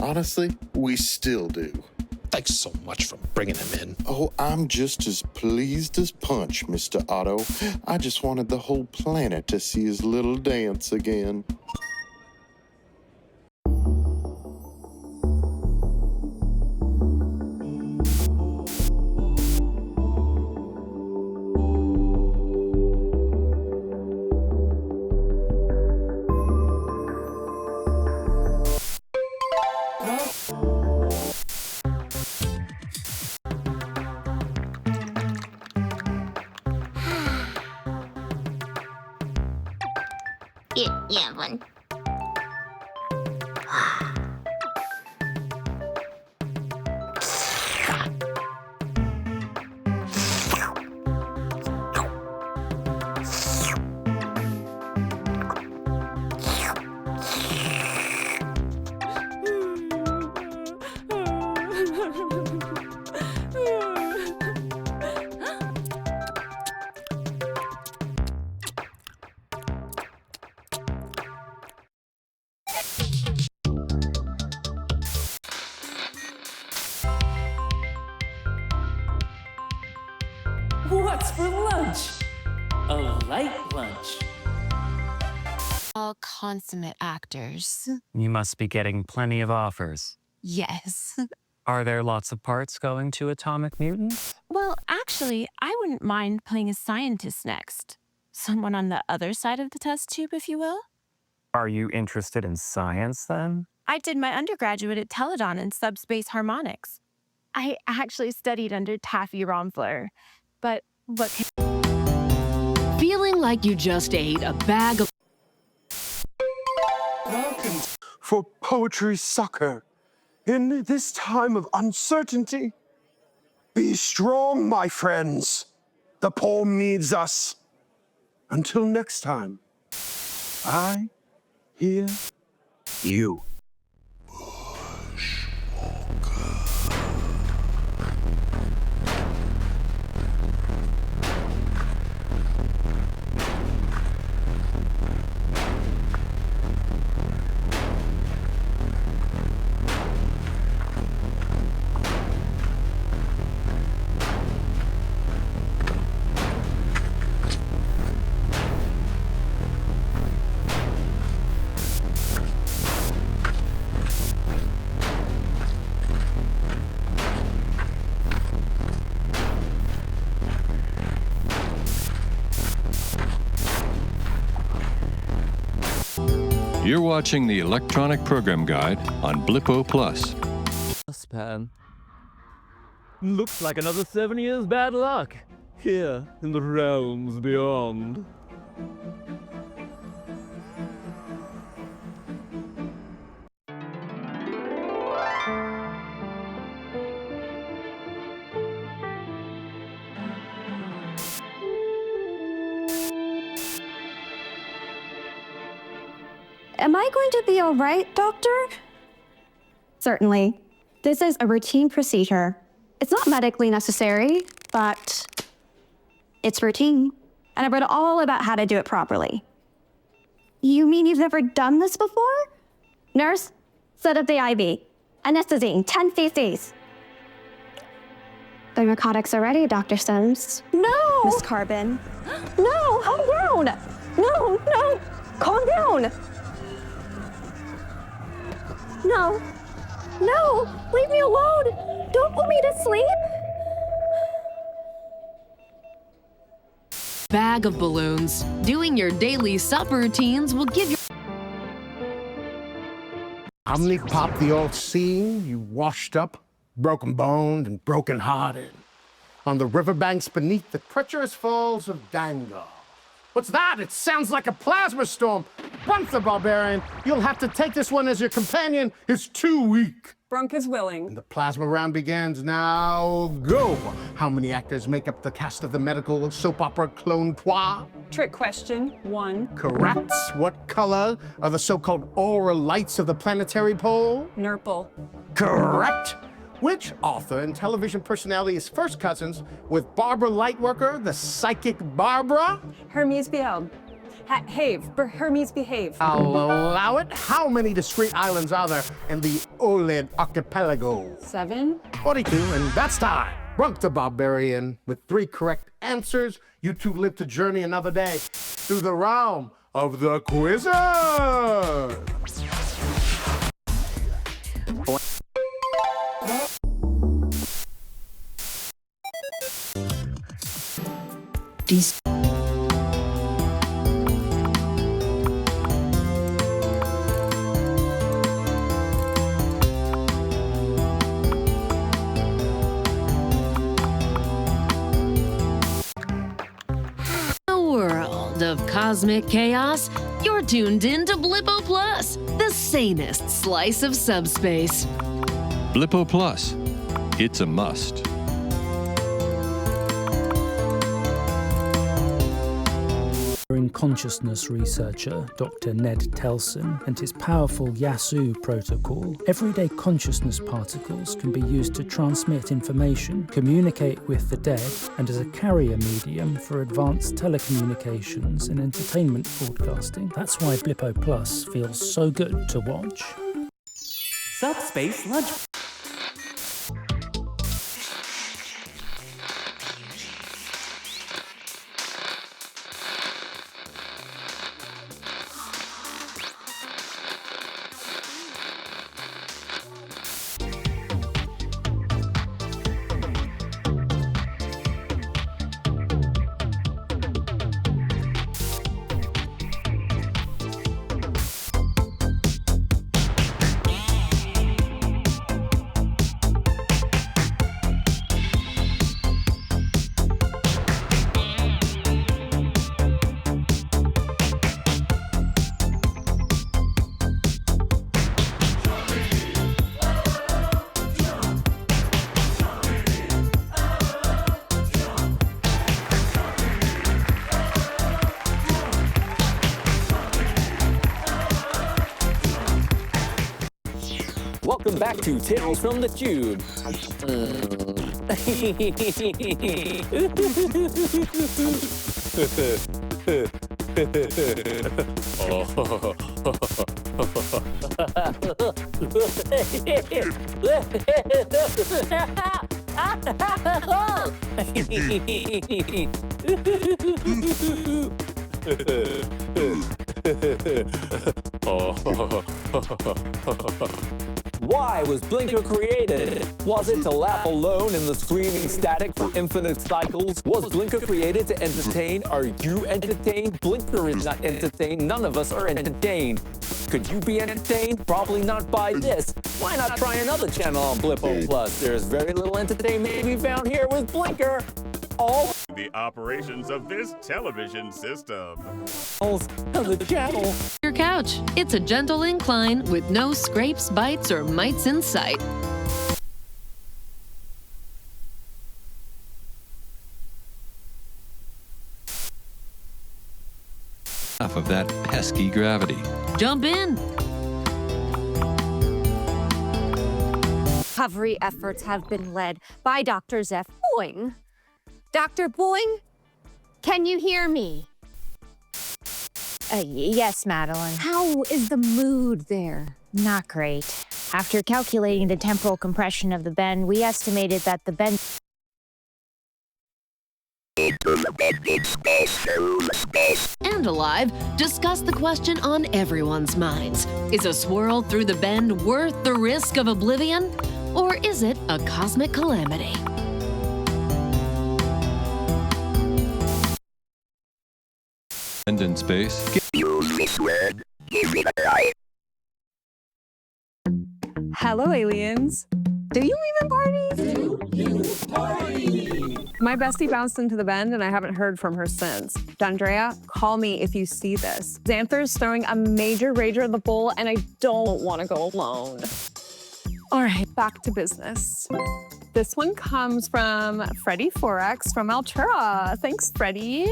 Honestly, we still do. Thanks so much for bringing him in. Oh, I'm just as pleased as Punch, Mr. Otto. I just wanted the whole planet to see his little dance again. Yeah, What's for lunch? A light lunch. All consummate actors. You must be getting plenty of offers. Yes. Are there lots of parts going to Atomic Mutants? Well, actually, I wouldn't mind playing a scientist next. Someone on the other side of the test tube, if you will. Are you interested in science, then? I did my undergraduate at Teledon in subspace harmonics. I actually studied under Taffy Romfler. But what can... Feeling like you just ate a bag of... For poetry succor in this time of uncertainty. Be strong, my friends. The poem needs us. Until next time, I hear you. You're watching the Electronic Program Guide on Blippo Plus. Span. Looks like another 7 years bad luck here in the realms beyond. Am I going to be all right, doctor? Certainly. This is a routine procedure. It's not medically necessary, but it's routine. And I've read all about how to do it properly. You mean you've never done this before? Nurse, set up the IV. Anesthetizing, 10 cc's. The narcotics are ready, Dr. Sims. No! Miss Carbon. No, calm down! No, no, calm down! No, no, leave me alone! Don't put me to sleep! Bag of balloons. Doing your daily sup routines will give you. Omnipop the all-seeing, you washed up, broken-boned and broken-hearted, on the riverbanks beneath the treacherous falls of Dango. What's that? It sounds like a plasma storm. Brunk the barbarian. You'll have to take this one as your companion. It's too weak. Brunk is willing. And the plasma round begins now. Go! How many actors make up the cast of the medical soap opera Clone Trois? Trick question, 1. Correct. What color are the so-called aura lights of the planetary pole? Nurple. Correct. Which author and television personality is first cousins with Barbara Lightworker, the psychic Barbara? Hermes Behave. Hermes Behave. I'll allow it. How many discrete islands are there in the OLED archipelago? 7. 42, and that's time. Brunk the barbarian with 3 correct answers. You two live to journey another day through the realm of the Quizzers. A world of cosmic chaos. You're tuned in to Blippo Plus, the sanest slice of subspace. Blippo Plus. It's a must. Consciousness researcher Dr. Ned Telson and his powerful Yasu protocol, everyday consciousness particles can be used to transmit information, communicate with the dead, and as a carrier medium for advanced telecommunications and entertainment broadcasting. That's why Blippo Plus feels so good to watch. Subspace Lunch. Welcome back to Tales from the Cube. Why was Blinker created? Was it to laugh alone in the screaming static for infinite cycles? Was Blinker created to entertain? Are you entertained? Blinker is not entertained. None of us are entertained. Could you be entertained? Probably not by this. Why not try another channel on Blippo Plus? There's very little entertainment to be found here with Blinker. All the operations of this television system. of the channel. Your couch. It's a gentle incline with no scrapes, bites, or mites in sight. Enough of that pesky gravity. Jump in. Recovery efforts have been led by Dr. Zeph Boing. Dr. Boing, can you hear me? Yes, Madeline. How is the mood there? Not great. After calculating the temporal compression of the bend, we estimated that the bend... And Alive discuss the question on everyone's minds. Is a swirl through the bend worth the risk of oblivion? Or is it a cosmic calamity? And in space. Hello, aliens. Do you even party? My bestie bounced into the bend and I haven't heard from her since. Dundrea, call me if you see this. Xanther's throwing a major rager at the bowl and I don't want to go alone. All right, back to business. This one comes from Freddie Forex from Altura. Thanks, Freddie.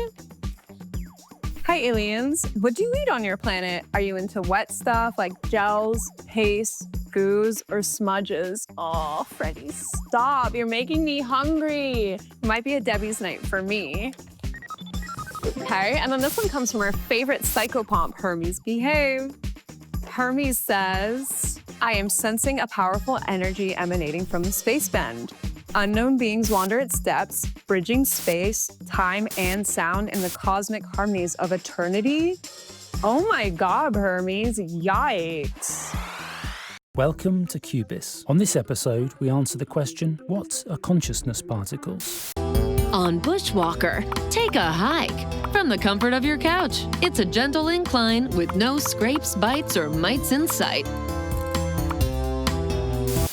Hi, aliens. What do you eat on your planet? Are you into wet stuff like gels, paste, goos, or smudges? Oh, Freddie, stop. You're making me hungry. Might be a Debbie's night for me. Okay, and then this one comes from our favorite psychopomp, Hermes Behave. Hermes says, I am sensing a powerful energy emanating from the space bend. Unknown beings wander its depths, bridging space, time, and sound in the cosmic harmonies of eternity. Oh my God, Hermes, yikes. Welcome to Cubis. On this episode, we answer the question, what are consciousness particles? On Bushwalker, take a hike from the comfort of your couch. It's a gentle incline with no scrapes, bites, or mites in sight.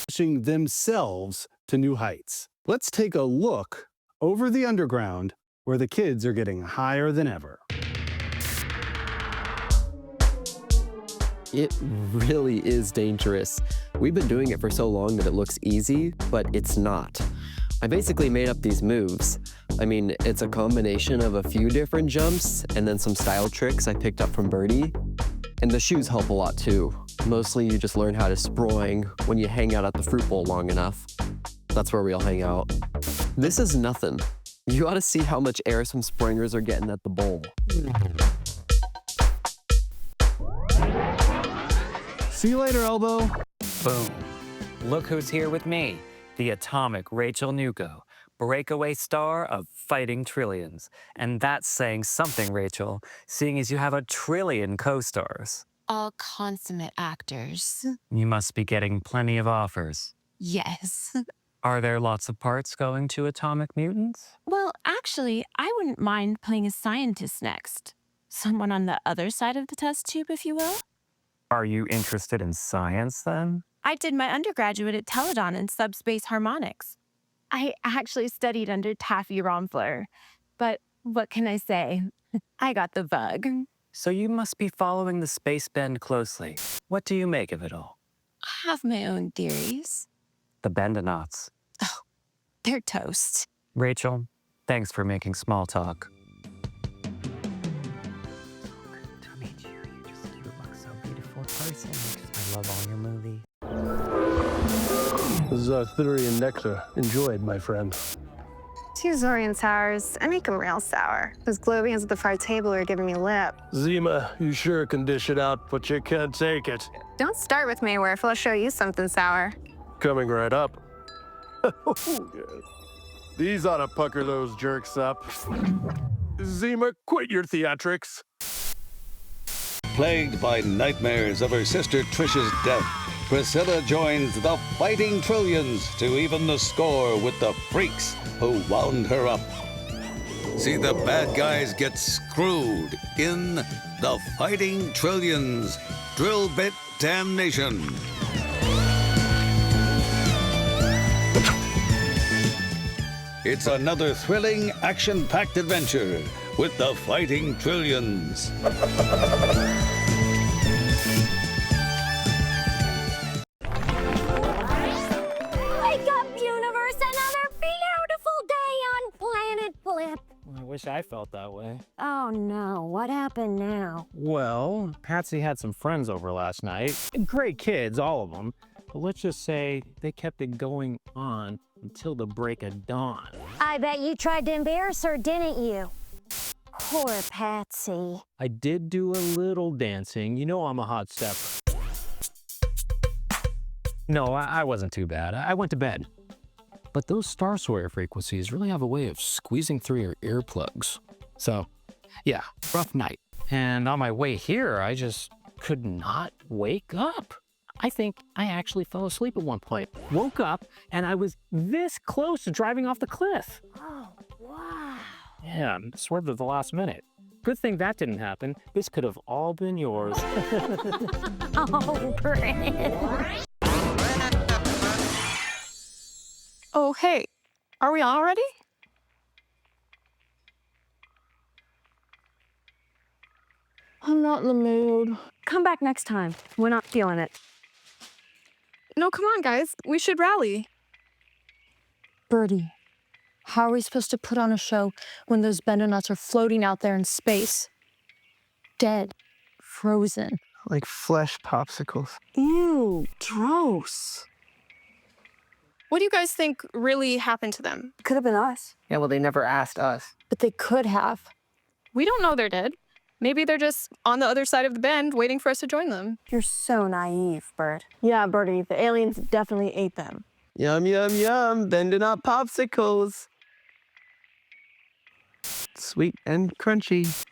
Pushing themselves to new heights. Let's take a look over the underground where the kids are getting higher than ever. It really is dangerous. We've been doing it for so long that it looks easy, but it's not. I basically made up these moves. I mean, it's a combination of a few different jumps and then some style tricks I picked up from Birdie. And the shoes help a lot too. Mostly you just learn how to sproing when you hang out at the fruit bowl long enough. That's where we all hang out. This is nothing. You ought to see how much air some springers are getting at the bowl. See you later, Elbow. Boom. Look who's here with me, the atomic Rachel Nuko, breakaway star of Fighting Trillions. And that's saying something, Rachel, seeing as you have 1 trillion co-stars. All consummate actors. You must be getting plenty of offers. Yes. Are there lots of parts going to Atomic Mutants? Well, actually, I wouldn't mind playing a scientist next. Someone on the other side of the test tube, if you will. Are you interested in science, then? I did my undergraduate at Teledon in subspace harmonics. I actually studied under Taffy Romfler. But what can I say? I got the bug. So you must be following the space bend closely. What do you make of it all? I have my own theories. The Bendonauts. Oh, they're toast. Rachel, thanks for making small talk. I love all your movie. This is Arthurian nectar. Enjoyed, my friend. 2 Zorian sours. I make them real sour. Those globians at the far table are giving me lip. Zima, you sure can dish it out, but you can't take it. Don't start with me, Werf. I'll show you something sour. Coming right up. These ought to pucker those jerks up. Zima, quit your theatrics. Plagued by nightmares of her sister Trish's death, Priscilla joins the Fighting Trillions to even the score with the freaks who wound her up. See the bad guys get screwed in the Fighting Trillions Drill Bit Damnation. It's another thrilling, action-packed adventure with the Fighting Trillions. Wake up, universe! Another beautiful day on Planet Blip. I wish wish I felt that way. Oh no, what happened now? Well, Patsy had some friends over last night. Great kids, all of them. But let's just say they kept it going on until the break of dawn. I bet you tried to embarrass her, didn't you? Poor Patsy. I did do a little dancing. You know I'm a hot stepper. No, I wasn't too bad. I went to bed. But those Star Sawyer frequencies really have a way of squeezing through your earplugs. So, yeah, rough night. And on my way here, I just could not wake up. I think I actually fell asleep at one point. Woke up, and I was this close to driving off the cliff. Oh, wow. Yeah, swerved at the last minute. Good thing that didn't happen. This could have all been yours. Oh, Brent. Oh, hey, are we on already? I'm not in the mood. Come back next time. We're not feeling it. No, come on, guys. We should rally. Birdie, how are we supposed to put on a show when those Bendonuts are floating out there in space? Dead. Frozen. Like flesh popsicles. Ew, gross. What do you guys think really happened to them? Could have been us. Yeah, well, they never asked us. But they could have. We don't know they're dead. Maybe they're just on the other side of the bend waiting for us to join them. You're so naive, Bird. Yeah, Birdie, the aliens definitely ate them. Yum, yum, yum. Bendonut popsicles. Sweet and crunchy.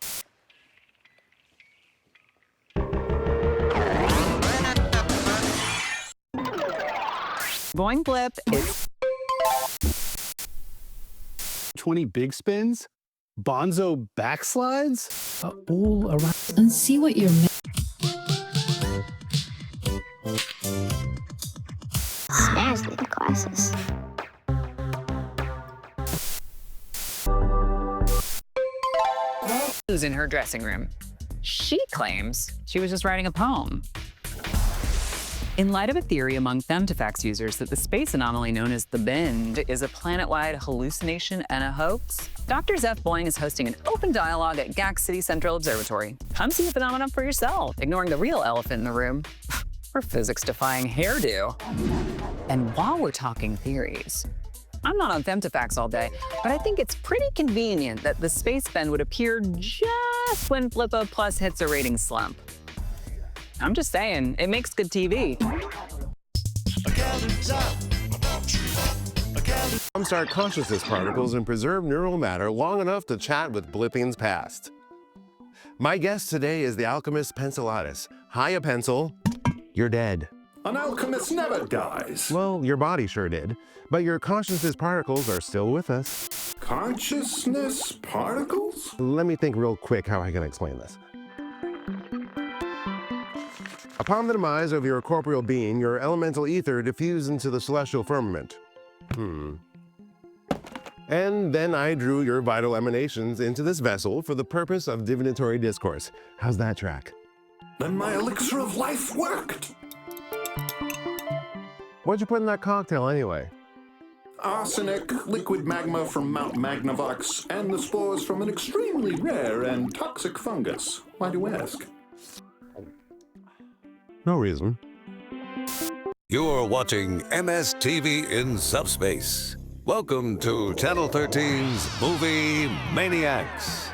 Boing Blip is 20 big spins? Bonzo backslides? All around. And see what you're Snazzy glasses. Who's in her dressing room. She claims she was just writing a poem. In light of a theory among Femtofacts users that the space anomaly known as the Bend is a planet-wide hallucination and a hoax, Dr. Zeph Boing is hosting an open dialogue at GAC City Central Observatory. Come see the phenomenon for yourself, ignoring the real elephant in the room, her physics-defying hairdo. And while we're talking theories, I'm not on Femtofacts all day, but I think it's pretty convenient that the space bend would appear just when Blippo Plus hits a rating slump. I'm just saying, it makes good TV. Jumpstart consciousness particles and preserve neural matter long enough to chat with Blippians past. My guest today is the alchemist Pencilatus. Hi, a pencil. You're dead. An alchemist never dies. Well, your body sure did, but your consciousness particles are still with us. Consciousness particles? Let me think real quick how I can explain this. Upon the demise of your corporeal being, your elemental ether diffused into the celestial firmament. And then I drew your vital emanations into this vessel for the purpose of divinatory discourse. How's that track? Then my elixir of life worked. What'd you put in that cocktail anyway? Arsenic, liquid magma from Mount Magnavox, and the spores from an extremely rare and toxic fungus. Why do you ask? No reason. You're watching MSTV in Subspace. Welcome to Channel 13's Movie Maniacs.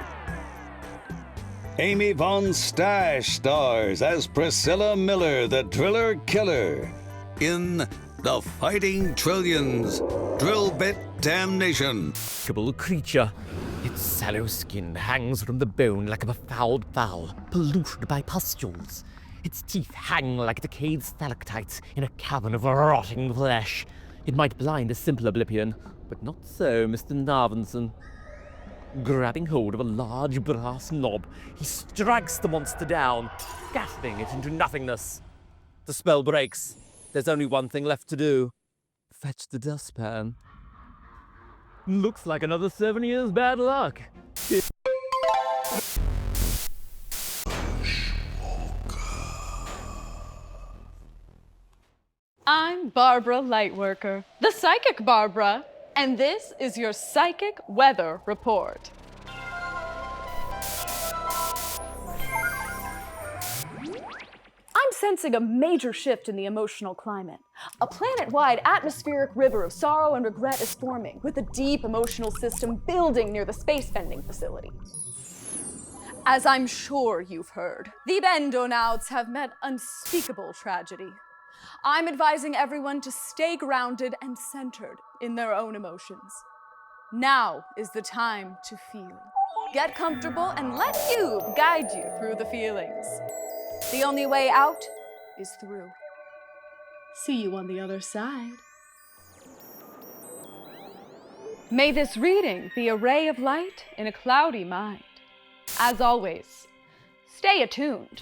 Amy Von Stash stars as Priscilla Miller, the Driller Killer, in The Fighting Trillions, Drill Bit Damnation. Creature. Its sallow skin hangs from the bone like a befouled fowl, polluted by pustules. Its teeth hang like decayed stalactites in a cavern of rotting flesh. It might blind a simpler Blippian, but not so Mr. Narvinson. Grabbing hold of a large brass knob, he strikes the monster down, gasping it into nothingness. The spell breaks. There's only one thing left to do. Fetch the dustpan. Looks like another 7 years bad luck. I'm Barbara Lightworker, the Psychic Barbara, and this is your Psychic Weather Report. sensing a major shift in the emotional climate. A planet-wide atmospheric river of sorrow and regret is forming, with a deep emotional system building near the space vending facility. As I'm sure you've heard, the Bendonauts have met unspeakable tragedy. I'm advising everyone to stay grounded and centered in their own emotions. Now is the time to feel. Get comfortable and let Cube guide you through the feelings. The only way out is through. See you on the other side. May this reading be a ray of light in a cloudy mind. As always, stay attuned.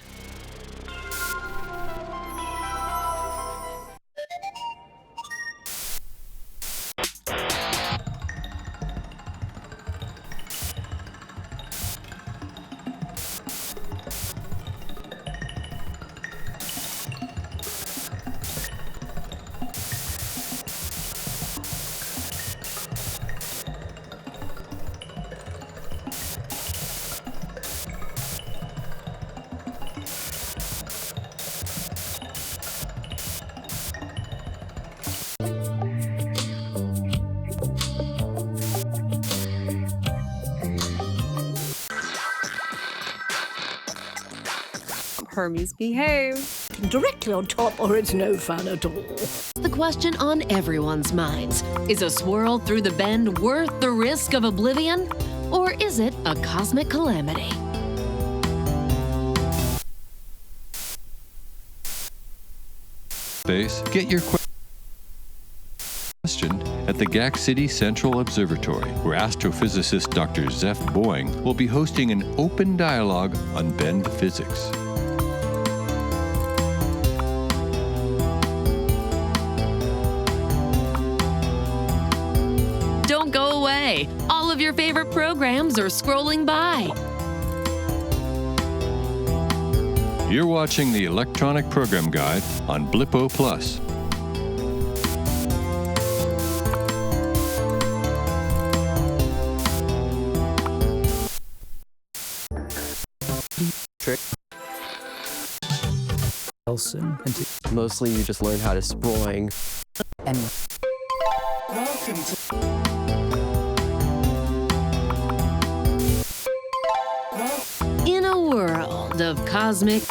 Hermes, behave. Directly on top, or it's no fun at all. The question on everyone's minds, is a swirl through the bend worth the risk of oblivion? Or is it a cosmic calamity? Space, get your question at the GAC City Central Observatory, where astrophysicist Dr. Zeph Boeing will be hosting an open dialogue on bend physics. Don't go away. All of your favorite programs are scrolling by. You're watching the Electronic Program Guide on Blippo Plus. Trick. Nelson and Mostly you just learn how to sproing. And welcome to In a world of cosmic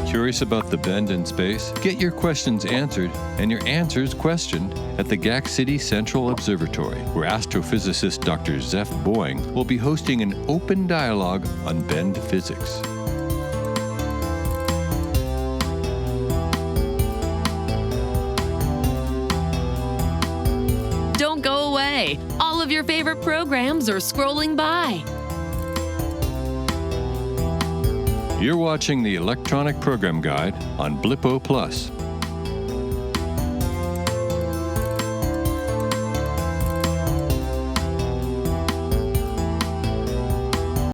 Curious about the bend in space? Get your questions answered and your answers questioned at the GAC City Central Observatory, where astrophysicist Dr. Zeph Boeing will be hosting an open dialogue on bend physics. Don't go away. All of your favorite programs are scrolling by. You're watching the Electronic Program Guide on Blippo Plus.